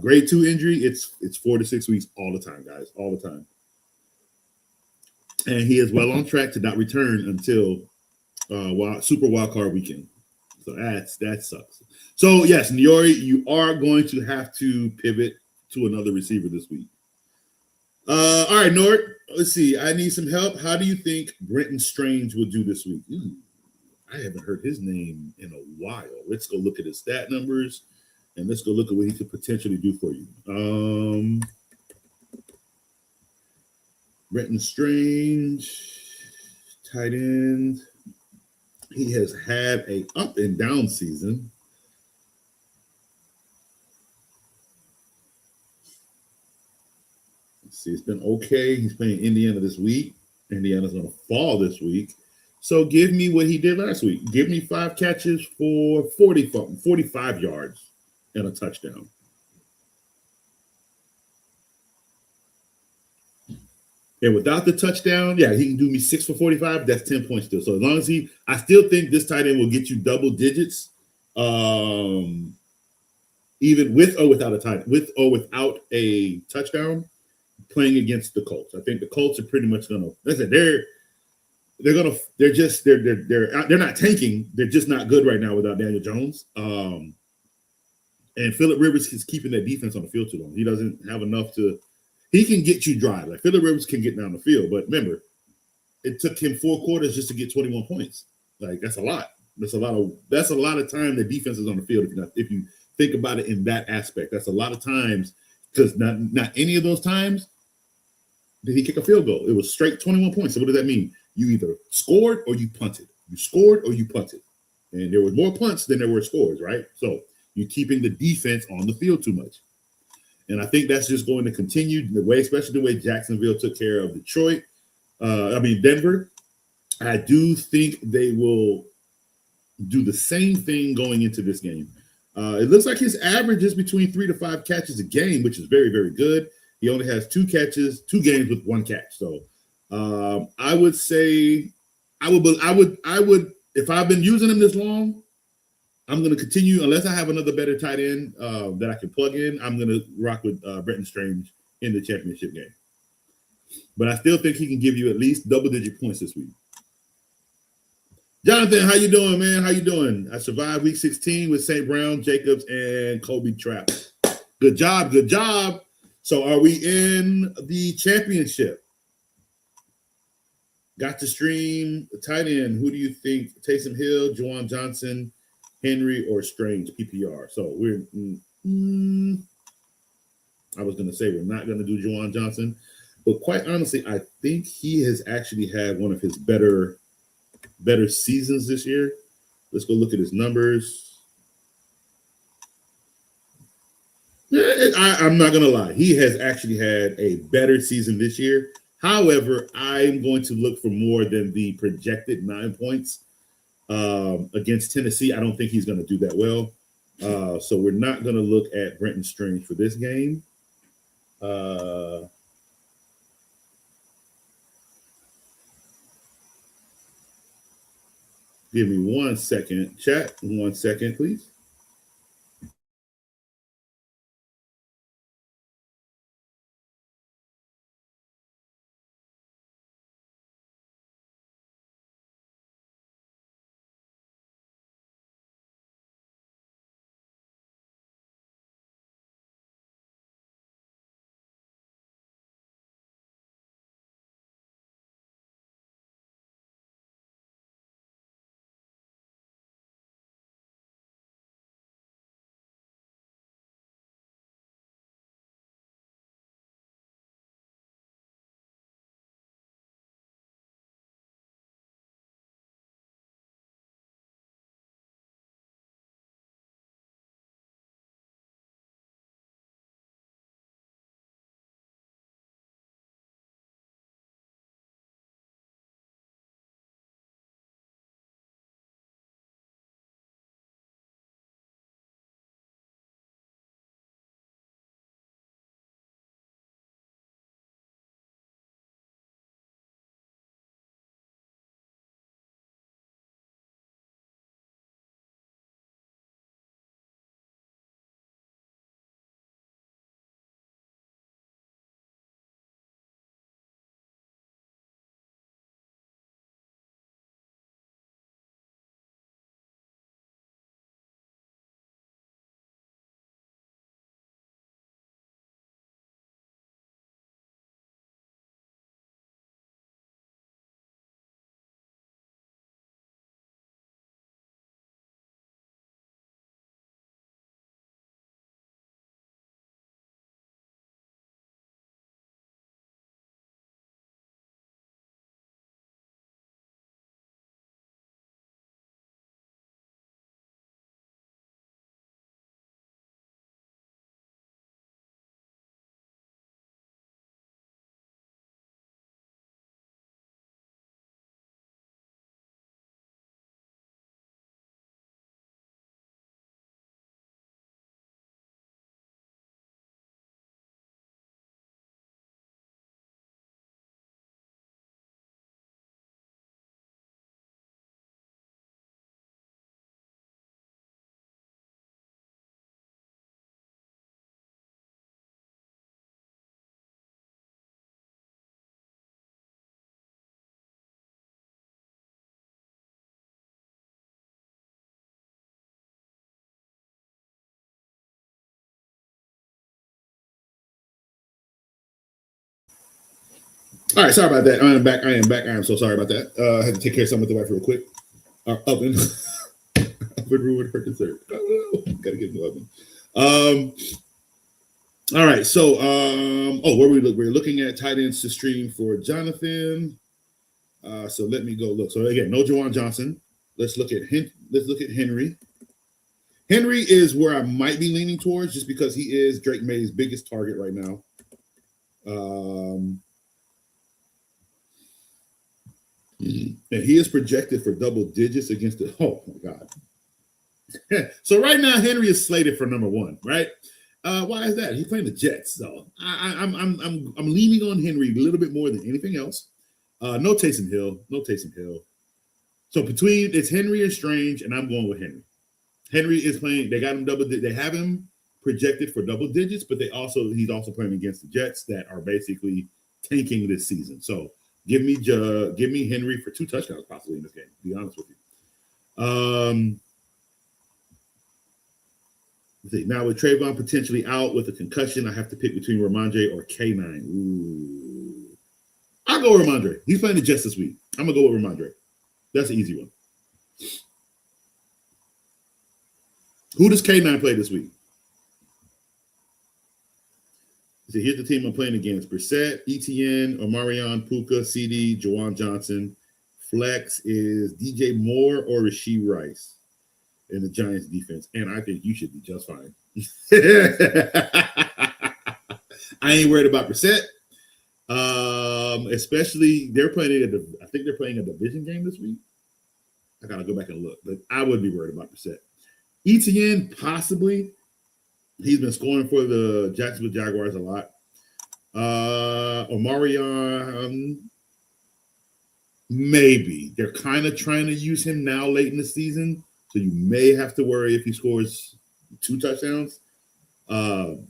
grade 2 injury, it's 4 to 6 weeks all the time, guys, all the time. And he is well on track to not return until Super Wild Card weekend. So that sucks. So yes, Niori, you are going to have to pivot to another receiver this week. All right, Nord. Let's see. I need some help. How do you think Brenton Strange will do this week? I haven't heard his name in a while. Let's go look at his stat numbers, and let's go look at what he could potentially do for you. Brenton Strange, tight end. He has had a up and down season. Let's see, it's been okay. He's playing Indiana this week. Indiana's going to fall this week. So give me what he did last week. Give me 5 catches for 45 yards and a touchdown. And without the touchdown, yeah, he can do me 6 for 45. That's 10 points still. So as long as I still think this tight end will get you double digits, even with or without a touchdown, playing against the Colts. I think the Colts are pretty much gonna. Listen, they're not tanking. They're just not good right now without Daniel Jones. And Phillip Rivers is keeping that defense on the field too long. He doesn't have enough to. He can get you dry. Like Phillip Rivers can get down the field, but remember, it took him 4 quarters just to get 21 points. Like that's a lot. That's a lot of time the defense is on the field. If you think about it in that aspect, that's a lot of times because not any of those times did he kick a field goal. It was straight 21 points. So what does that mean? You either scored or you punted. You scored or you punted, and there were more punts than there were scores. Right? So you're keeping the defense on the field too much. And I think that's just going to continue especially the way Jacksonville took care of Denver. I do think they will do the same thing going into this game. It looks like his average is between 3 to 5 catches a game, which is very, very good. He only has 2 games with 1 catch. So I would say I would if I've been using him this long, I'm going to continue, unless I have another better tight end that I can plug in, I'm going to rock with Brenton Strange in the championship game. But I still think he can give you at least double-digit points this week. Jonathan, how you doing, man? How you doing? I survived week 16 with St. Brown, Jacobs, and Kobe Trapp. Good job, good job. So are we in the championship? Got to stream tight end. Who do you think? Taysom Hill, Juwan Johnson, Henry, or Strange PPR? So we're I was going to say we're not going to do Juwan Johnson, but quite honestly, I think he has actually had one of his better seasons this year. Let's go look at his numbers. I'm not going to lie. He has actually had a better season this year. However, I'm going to look for more than the projected 9 points. Against Tennessee, I don't think he's going to do that well. So we're not going to look at Brenton Strange for this game. Give me 1 second. Chat, 1 second, please. All right, sorry about that. I am back. I am so sorry about that. I had to take care of something with the wife real quick. Our oven. Oven ruined her dessert. Oh, gotta get the oven. All right, so where we look, we're looking at tight ends to stream for Jonathan. So let me go look. So again, no Juwan Johnson. Let's look at Henry. Henry is where I might be leaning towards, just because he is Drake May's biggest target right now. And he is projected for double digits against the. Oh my God! So right now, Henry is slated for number 1. Right? Why is that? He's playing the Jets, so I'm leaning on Henry a little bit more than anything else. No Taysom Hill. So it's Henry and Strange, and I'm going with Henry. Henry is playing. They got him They have him projected for double digits, but he's also playing against the Jets that are basically tanking this season. So give me Henry for 2 touchdowns possibly in this game. To be honest with you. Let's see. Now with Trayvon potentially out with a concussion, I have to pick between Ramondre or K9. Ooh. I'll go with Ramondre. He's playing the Jets this week. I'm gonna go with Ramondre. That's an easy one. Who does K9 play this week? So here's the team I'm playing against: Brissett, Etienne, Omarion, Puka, CD, Juwan Johnson. Flex is DJ Moore or Rashee Rice in the Giants defense. And I think you should be just fine. I ain't worried about Brissett. Especially I think they're playing a division game this week. I gotta go back and look, but I wouldn't be worried about Brissett. Etienne, possibly. He's been scoring for the Jacksonville Jaguars a lot. Omarion, maybe. They're kind of trying to use him now late in the season, so you may have to worry if he scores 2 touchdowns. 1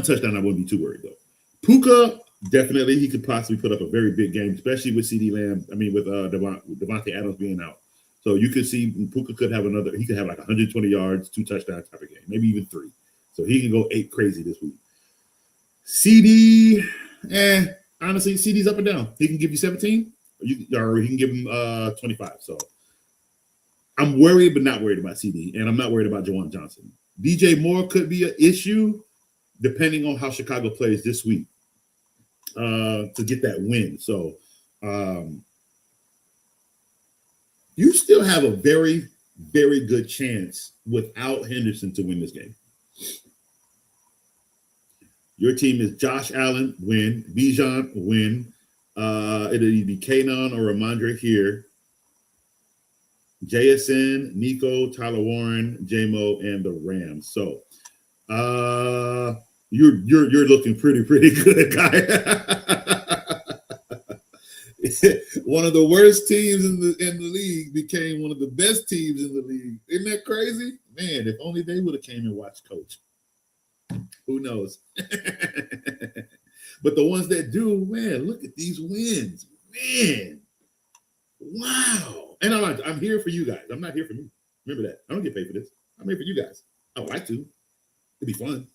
touchdown, I wouldn't be too worried, though. Puka, definitely, he could possibly put up a very big game, especially with CeeDee Lamb. I mean, with Devontae Adams being out. So you could see Puka could have he could have like 120 yards, 2 touchdowns type of game, maybe even 3. So he can go 8 crazy this week. CD, honestly, CD's up and down. He can give you 17, or he can give him 25. So I'm worried, but not worried about CD, and I'm not worried about Juwan Johnson. DJ Moore could be an issue depending on how Chicago plays this week to get that win. So you still have a very, very good chance without Henderson to win this game. Your team is Josh Allen, win. Bijan, win. It'll either be Kanon or Ramondre here. JSN, Nico, Tyler Warren, J-Mo, and the Rams. So you're looking pretty good, guy. One of the worst teams in the league became one of the best teams in the league. Isn't that crazy? Man, if only they would have came and watched Coach. Who knows? But the ones that do, man, look at these wins. Man. Wow. And I'm here for you guys. I'm not here for me. Remember that. I don't get paid for this. I'm here for you guys. I would like to. It'd be fun.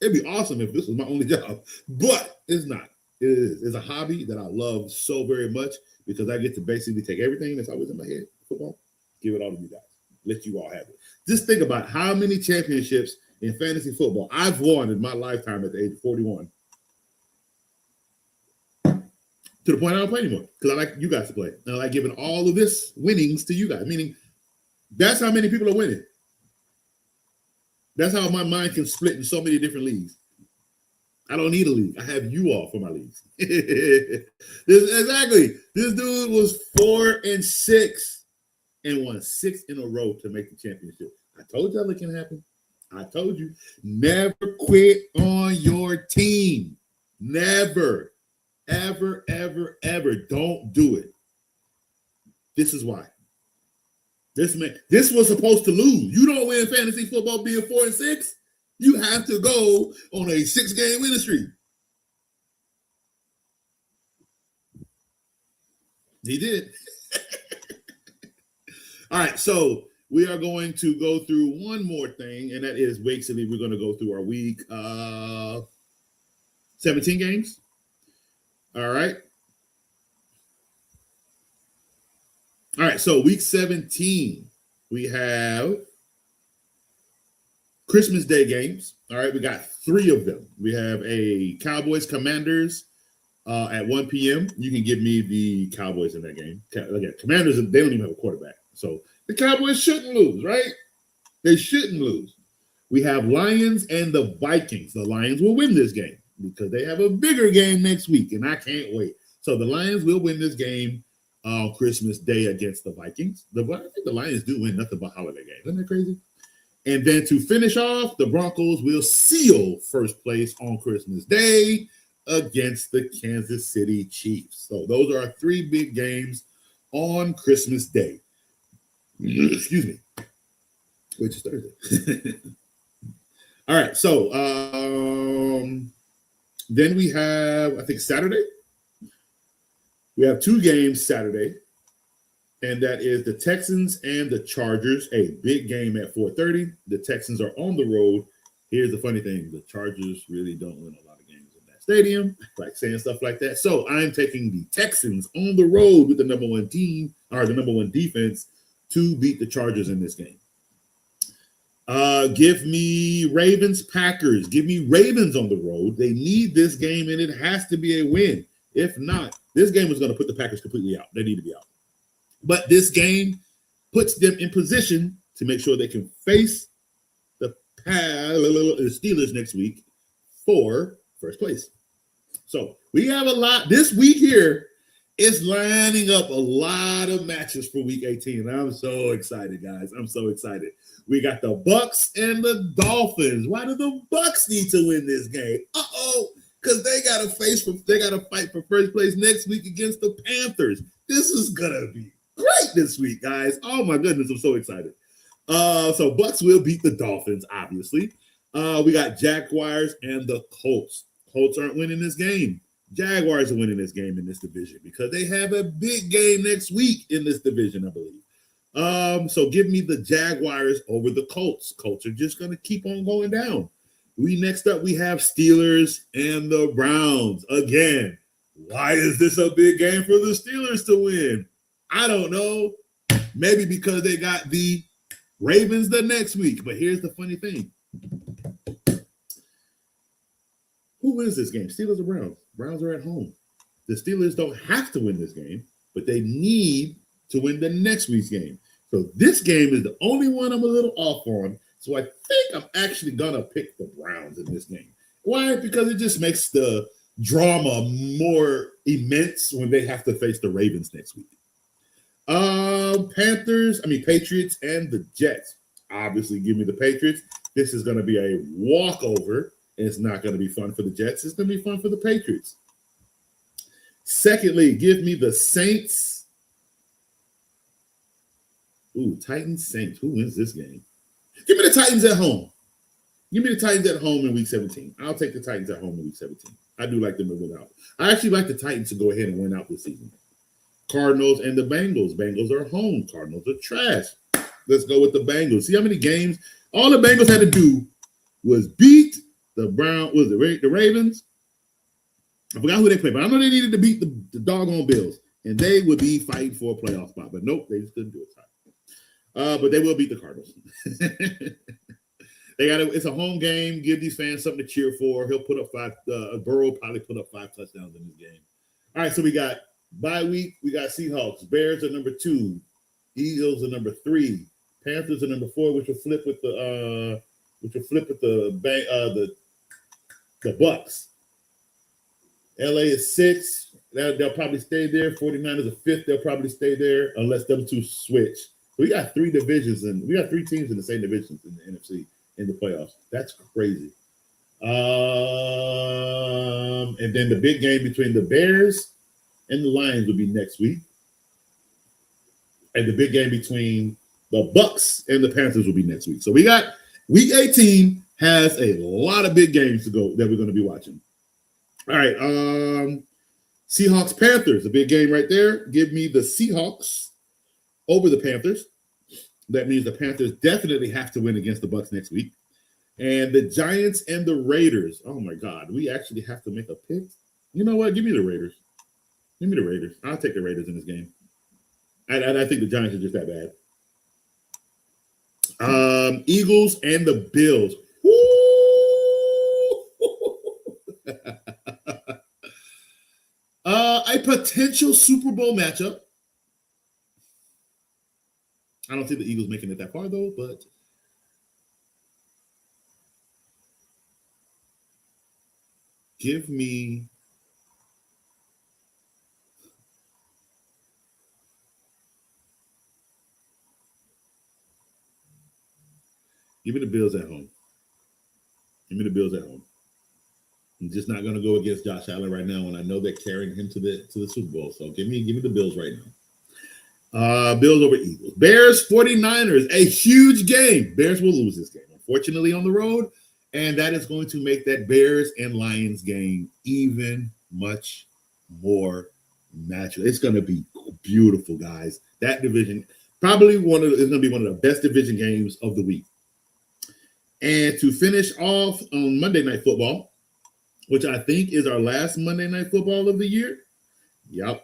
It'd be awesome if this was my only job. But it's not. It is. It's a hobby that I love so very much because I get to basically take everything that's always in my head, football, give it all to you guys. Let you all have it. Just think about how many championships in fantasy football I've won in my lifetime at the age of 41. To the point I don't play anymore because I like you guys to play. And I like giving all of this winnings to you guys, meaning that's how many people are winning. That's how my mind can split in so many different leagues. I don't need a league. I have you all for my leagues. Exactly. This dude was 4-6 and won 6 in a row to make the championship. I told y'all it can happen. I told you. Never quit on your team. Never. Ever, ever, ever. Don't do it. This is why. This was supposed to lose. You don't win fantasy football being 4-6. You have to go on a 6-game winning streak. He did. All right, so we are going to go through one more thing, and that is basically we're going to go through our week 17 games. All right. All right, so week 17, we have Christmas Day games. All right, we got 3 of them. We have a Cowboys Commanders at 1 p.m. You can give me the Cowboys in that game. Again, Commanders, they don't even have a quarterback. So the Cowboys shouldn't lose, right? They shouldn't lose. We have Lions and the Vikings. The Lions will win this game because they have a bigger game next week, and I can't wait. So the Lions will win this game on Christmas Day against the Vikings. I think the Lions do win nothing but holiday games. Isn't that crazy? And then to finish off, the Broncos will seal first place on Christmas Day against the Kansas City Chiefs. So those are our 3 big games on Christmas Day. Excuse me. Which is Thursday. All right. So then we have, I think, Saturday. We have 2 games Saturday, and that is the Texans and the Chargers, a big game at 4:30. The Texans are on the road. Here's the funny thing. The Chargers really don't win a lot of games in that stadium, like saying stuff like that. So I'm taking the Texans on the road with the number 1 team, or the number 1 defense, to beat the Chargers in this game. Give me Ravens, Packers. Give me Ravens on the road. They need this game, and it has to be a win. If not, this game is going to put the Packers completely out. They need to be out. But this game puts them in position to make sure they can face the Steelers next week for first place. So we have a lot. This week here is lining up a lot of matches for week 18. I'm so excited, guys. I'm so excited. We got the Bucks and the Dolphins. Why do the Bucks need to win this game? Because they got to fight for first place next week against the Panthers. This is gonna be great this week, guys. Oh my goodness, I'm so excited. So Bucks will beat the Dolphins, obviously. We got Jaguars and the Colts. Colts aren't winning this game. Jaguars are winning this game in this division because they have a big game next week in this division, I believe. So give me the Jaguars over the Colts. Colts are just gonna keep on going down. Next up, we have Steelers and the Browns. Again, why is this a big game for the Steelers to win? I don't know. Maybe because they got the Ravens the next week. But here's the funny thing. Who wins this game? Steelers or Browns? Browns are at home. The Steelers don't have to win this game, but they need to win the next week's game. So this game is the only one I'm a little off on. So I think I'm actually going to pick the Browns in this game. Why? Because it just makes the drama more immense when they have to face the Ravens next week. Patriots and the Jets. Obviously, give me the Patriots. This is going to be a walkover. It's not going to be fun for the Jets. It's going to be fun for the Patriots. Secondly, give me the Saints. Titans, Saints. Who wins this game? Give me the Titans at home. Give me the Titans at home in week 17. I'll take the Titans at home in week 17. I do like them to win out. I actually like the Titans to go ahead and win out this season. Cardinals and the Bengals. Bengals are home. Cardinals are trash. Let's go with the Bengals. See how many games? All the Bengals had to do was beat the Ravens. I forgot who they played, but I know they needed to beat the doggone Bills, and they would be fighting for a playoff spot. But nope, they just couldn't do it. But they will beat the Cardinals. It's a home game. Give these fans something to cheer for. He'll put up 5. Burrow probably put up 5 touchdowns in this game. All right, so we got bye week. We got Seahawks. Bears are number 2. Eagles are number 3. Panthers are number 4, which will flip with the Bucks. LA is 6. They'll probably stay there. 49ers are 5th. They'll probably stay there unless them 2 switch. So we got 3 divisions, and we got 3 teams in the same divisions in the NFC in the playoffs. That's crazy. And then the big game between the Bears and the Lions will be next week. And the big game between the Bucks and the Panthers will be next week. So we got week 18 has a lot of big games to go that we're going to be watching. All right. Seahawks, Panthers, a big game right there. Give me the Seahawks over the Panthers. That means the Panthers definitely have to win against the Bucks next week. And the Giants and the Raiders. Oh my God, we actually have to make a pick. You know what? Give me the Raiders. Give me the Raiders. I'll take the Raiders in this game. I think the Giants are just that bad. Eagles and the Bills. A potential Super Bowl matchup. I don't see the Eagles making it that far though, but give me the Bills at home. Give me the Bills at home. I'm just not going to go against Josh Allen right now, and I know they're carrying him to the Super Bowl. So give me the Bills right now. Bills over Eagles. Bears 49ers, a huge game. Bears will lose this game, unfortunately, on the road, and that is going to make that Bears and Lions game even much more natural. It's going to be beautiful, guys. That division probably is going to be one of the best division games of the week. And to finish off on Monday Night Football, which I think is our last Monday Night Football of the year. Yep,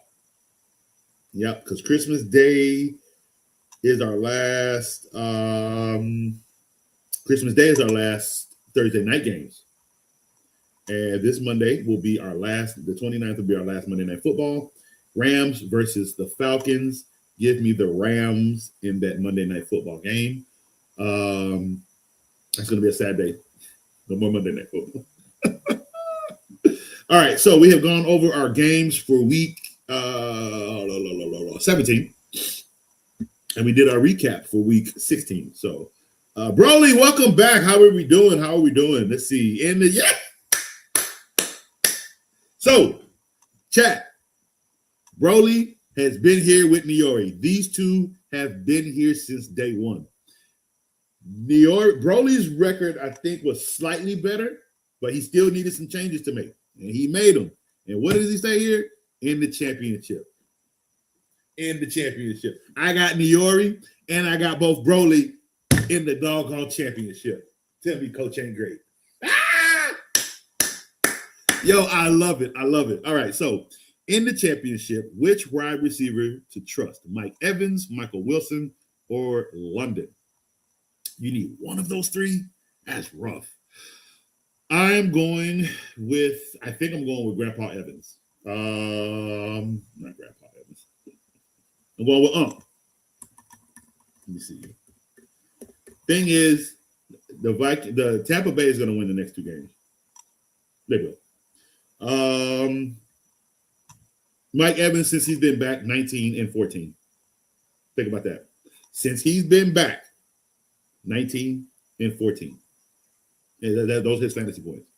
because Christmas Day is our last. Christmas Day is our last Thursday night games. And this Monday will be our last. The 29th will be our last Monday Night Football. Rams versus the Falcons. Give me the Rams in that Monday Night Football game. It's going to be a sad day. No more Monday Night Football. All right, so we have gone over our games for week 17. And we did our recap for week 16. So, Broly, welcome back. How are we doing? Let's see. So, chat. Broly has been here with Niori. These two have been here since day one. Broly's record, I think, was slightly better, but he still needed some changes to make, and he made them. And what does he say here? In the championship. I got Niori, and I got both Broly in the doggone championship. Tell me Coach ain't great. Yo, I love it. All right, so in the championship, which wide receiver to trust? Mike Evans, Michael Wilson, or London? You need one of those three? That's rough. I think I'm going with Grandpa Evans. Not Grandpa Evans. I'm going with Let me see. Thing is, the Tampa Bay is going to win the next two games. They will. Mike Evans, since he's been back, 19 and 14. Think about that. Since he's been back, 19 and 14. And those are his fantasy points.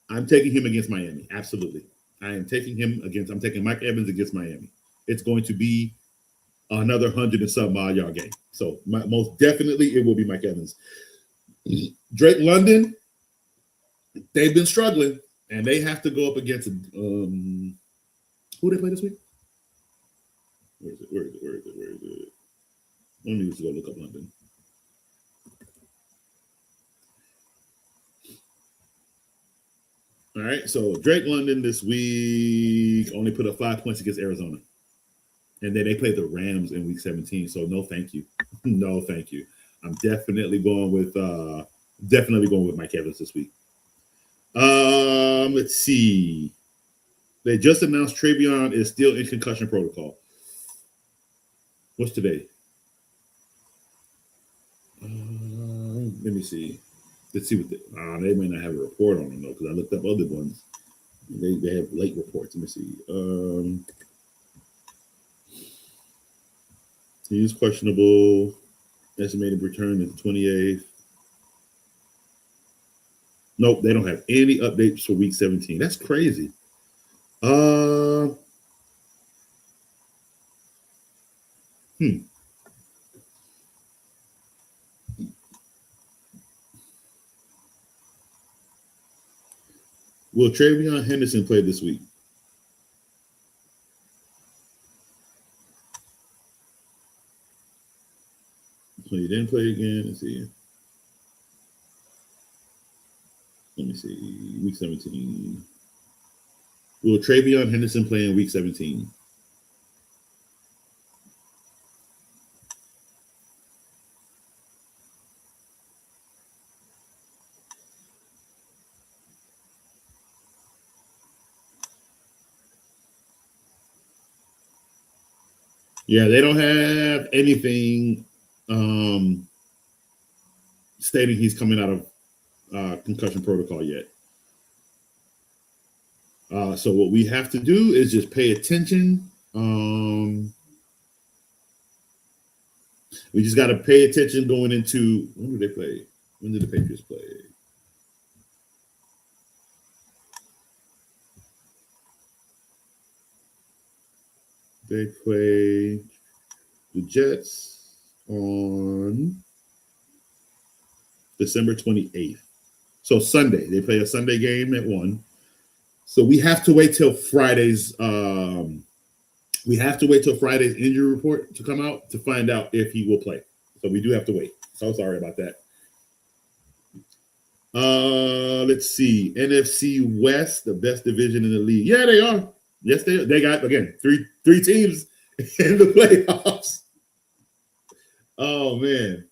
I'm taking him against Miami. Absolutely. I'm taking Mike Evans against Miami. It's going to be another 100 and some odd yard game. So most definitely it will be Mike Evans. Drake London, they've been struggling, and they have to go up against who they play this week? Where is it? Let me just go look up London. All right, so Drake London this week only put up 5 points against Arizona. And then they play the Rams in week 17. So no, thank you. No, thank you. I'm definitely going with Mike Evans this week. Let's see. They just announced Travion is still in concussion protocol. What's today? Let me see. Let's see what they may not have a report on them though, because I looked up other ones. They have late reports. Let me see. He's questionable. Estimated return is the 28th. Nope, they don't have any updates for week 17. That's crazy. Will Travion Henderson play this week? So he didn't play again. Let's see. Let me see. Week 17. Will Travion Henderson play in week 17? Yeah, they don't have anything stating he's coming out of concussion protocol yet. So what we have to do is just pay attention. We just got to pay attention going into, when did they play? When did the Patriots play? They played the Jets on December 28th. So Sunday, they play a Sunday game at 1. So we have to wait till Friday's injury report to come out to find out if he will play. So we do have to wait. So sorry about that. Let's see. NFC West, the best division in the league. Yeah, they are. Yes, they are. They got, again, three teams in the playoffs. Oh man.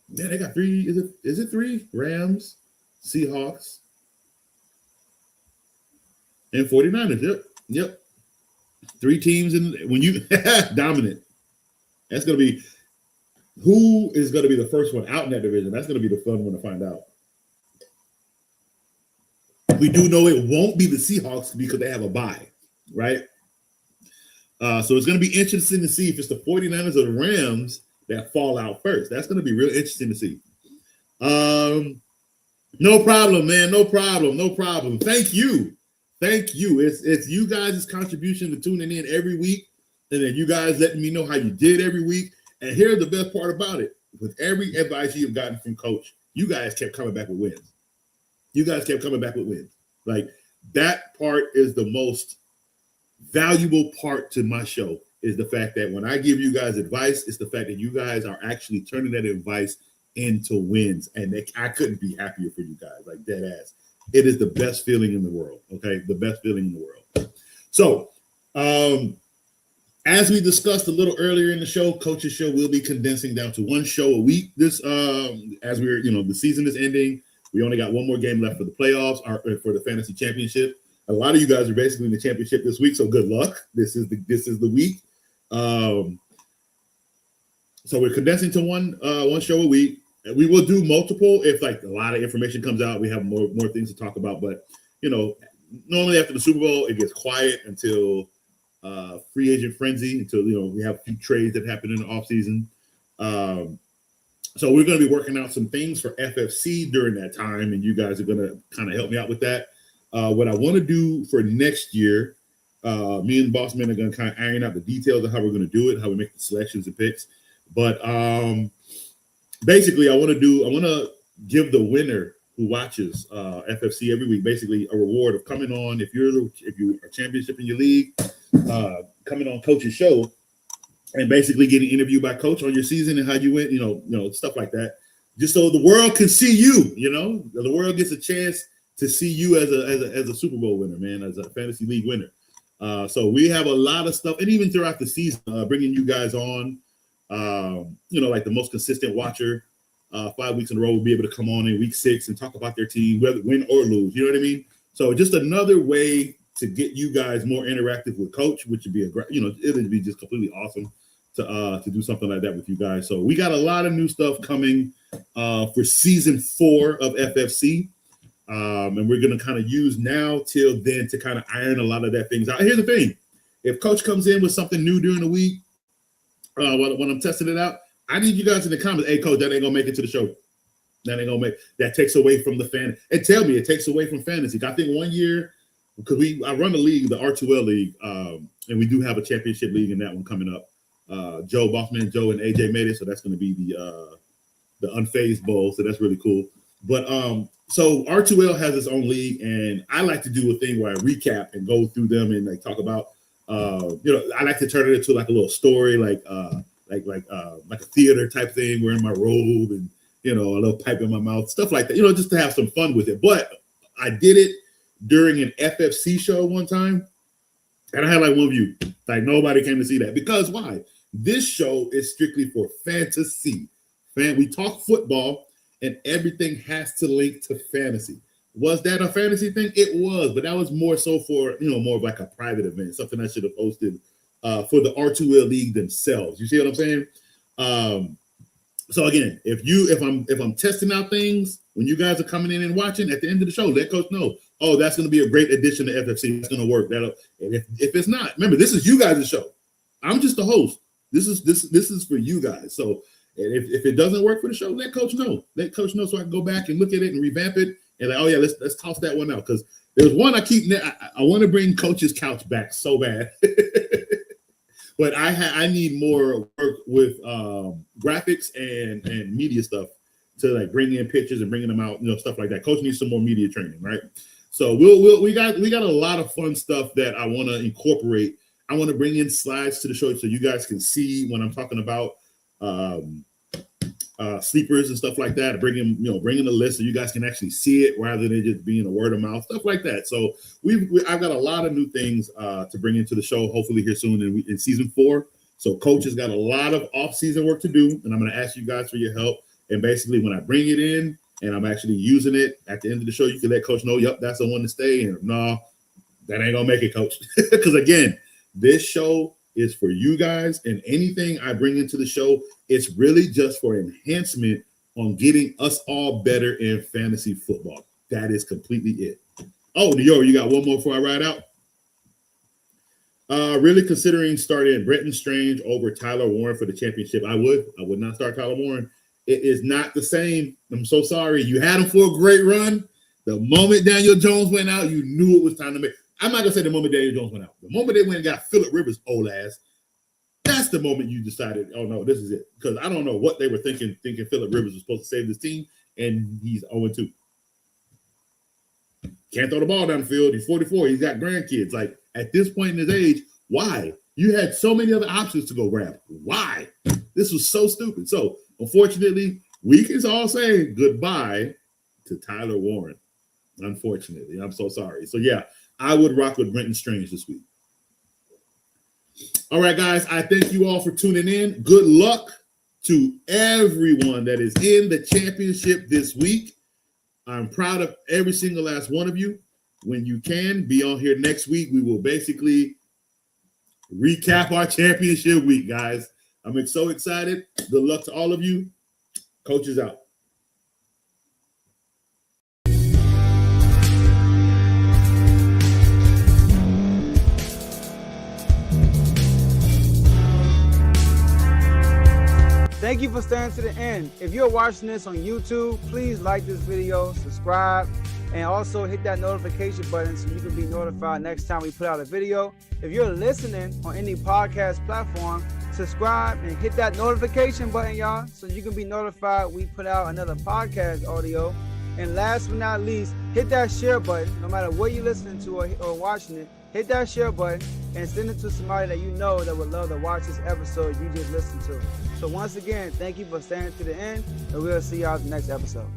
Yeah, they got 3. Is it 3? Rams, Seahawks, and 49ers. Yep. 3 teams in when you dominant. That's gonna be who is gonna be the first one out in that division. That's gonna be the fun one to find out. We do know it won't be the Seahawks because they have a bye, right? So it's gonna be interesting to see if it's the 49ers or the Rams that fall out first. That's gonna be real interesting to see. No problem, man. No problem. Thank you. It's you guys' contribution to tuning in every week, and then you guys letting me know how you did every week. And here's the best part about it: with every advice you've gotten from Coach, you guys kept coming back with wins. Like that part is the most valuable part to my show. Is the fact that when I give you guys advice, it's the fact that you guys are actually turning that advice into wins, and I couldn't be happier for you guys. Like dead ass. It is the best feeling in the world, okay? The best feeling in the world. So, as we discussed a little earlier in the show, Coach's show will be condensing down to 1 show a week. This, as we're, the season is ending. We only got 1 more game left for the playoffs, or for the fantasy championship. A lot of you guys are basically in the championship this week, so good luck. This is the week. So we're condensing to one show a week. We will do multiple if like a lot of information comes out. We have more things to talk about. But normally after the Super Bowl, it gets quiet until free agent frenzy, until we have a few trades that happen in the offseason. So we're going to be working out some things for FFC during that time, and you guys are going to kind of help me out with that. What I want to do for next year, me and Bossman are going to kind of iron out the details of how we're going to do it, how we make the selections and picks. But basically, I want to give the winner who watches FFC every week basically a reward of coming on if you're a championship in your league, coming on Coach's show and basically getting interviewed by Coach on your season and how you went, stuff like that, just so the world can see you. The world gets a chance to see you as a Super Bowl winner, man, as a fantasy league winner. So we have a lot of stuff, and even throughout the season, bringing you guys on. Like the most consistent watcher, 5 weeks in a row will be able to come on in week 6 and talk about their team, whether win or lose. You know what I mean? So just another way to get you guys more interactive with Coach, which would be it would be just completely awesome to do something like that with you guys. So we got a lot of new stuff coming for season 4 of FFC. And we're going to kind of use now till then to kind of iron a lot of that things out. Here's the thing. If Coach comes in with something new during the week, when I'm testing it out, I need you guys in the comments, hey, Coach, that ain't going to make it to the show. That takes away from the fan. And tell me, it takes away from fantasy. I think one year, because I run the league, the R2L league, and we do have a championship league in that one coming up. Joe Bossman, Joe, and AJ made it, so that's going to be the Unfazed Bowl, so that's really cool. But so R2L has its own league, and I like to do a thing where I recap and go through them and like talk about. I like to turn it into like a little story, like a theater type thing. Wearing my robe and a little pipe in my mouth, stuff like that. Just to have some fun with it. But I did it during an FFC show one time, and I had like 1 view. Like nobody came to see that because why? This show is strictly for fantasy. We talk football, and everything has to link to fantasy. Was that a fantasy thing? It was, but that was more so for, more of like a private event, something I should have hosted for the R2L League themselves. You see what I'm saying? So again, if I'm testing out things when you guys are coming in and watching, at the end of the show, let Coach know, oh, that's going to be a great addition to FFC. It's going to work. And if it's not, remember, this is you guys' show. I'm just the host. This is for you guys. So if it doesn't work for the show, let Coach know. Let Coach know so I can go back and look at it and revamp it. And like, oh yeah, let's toss that one out, because there's one I want to bring Coach's Couch back so bad. But I need more work with graphics and media stuff to like bring in pictures and bringing them out, stuff like that. Coach needs some more media training, right? So we got a lot of fun stuff that I want to incorporate. I want to bring in slides to the show so you guys can see when I'm talking about sleepers and stuff like that. Bringing a list so you guys can actually see it rather than just being a word of mouth, stuff like that. So I've got a lot of new things to bring into the show, hopefully here soon in season 4. So Coach has got a lot of off-season work to do, and I'm going to ask you guys for your help. And basically, when I bring it in and I'm actually using it at the end of the show, you can let Coach know, yep, that's the one to stay. And no, that ain't going to make it, Coach. Because again, this show is for you guys, and anything I bring into the show, it's really just for enhancement on getting us all better in fantasy football. That is completely it. Oh, Dior, you got one more before I ride out? Really considering starting Brenton Strange over Tyler Warren for the championship. I would not start Tyler Warren. It is not the same. I'm so sorry. You had him for a great run. The moment Daniel Jones went out, you knew it was time to make. I'm not gonna say the moment Daniel Jones went out. The moment they went and got Phillip Rivers' old ass, that's the moment you decided, oh no, this is it. Because I don't know what they were thinking Phillip Rivers was supposed to save this team, and he's 0-2. Can't throw the ball down the field. He's 44. He's got grandkids. Like, at this point in his age, why? You had so many other options to go grab. Why? This was so stupid. So, unfortunately, we can all say goodbye to Tyler Warren. Unfortunately. I'm so sorry. So, yeah, I would rock with Brenton Strange this week. All right, guys, I thank you all for tuning in. Good luck to everyone that is in the championship this week. I'm proud of every single last one of you. When you can, be on here next week. We will basically recap our championship week, guys. I'm so excited. Good luck to all of you. Coach is out. Thank you for staying to the end. If you're watching this on YouTube, please like this video, subscribe, and also hit that notification button so you can be notified next time we put out a video. If you're listening on any podcast platform, subscribe and hit that notification button, y'all, so you can be notified we put out another podcast audio. And last but not least, hit that share button. No matter what you're listening to or watching it, hit that share button and send it to somebody that you know that would love to watch this episode you just listened to. So once again, thank you for staying to the end, and we'll see y'all in the next episode.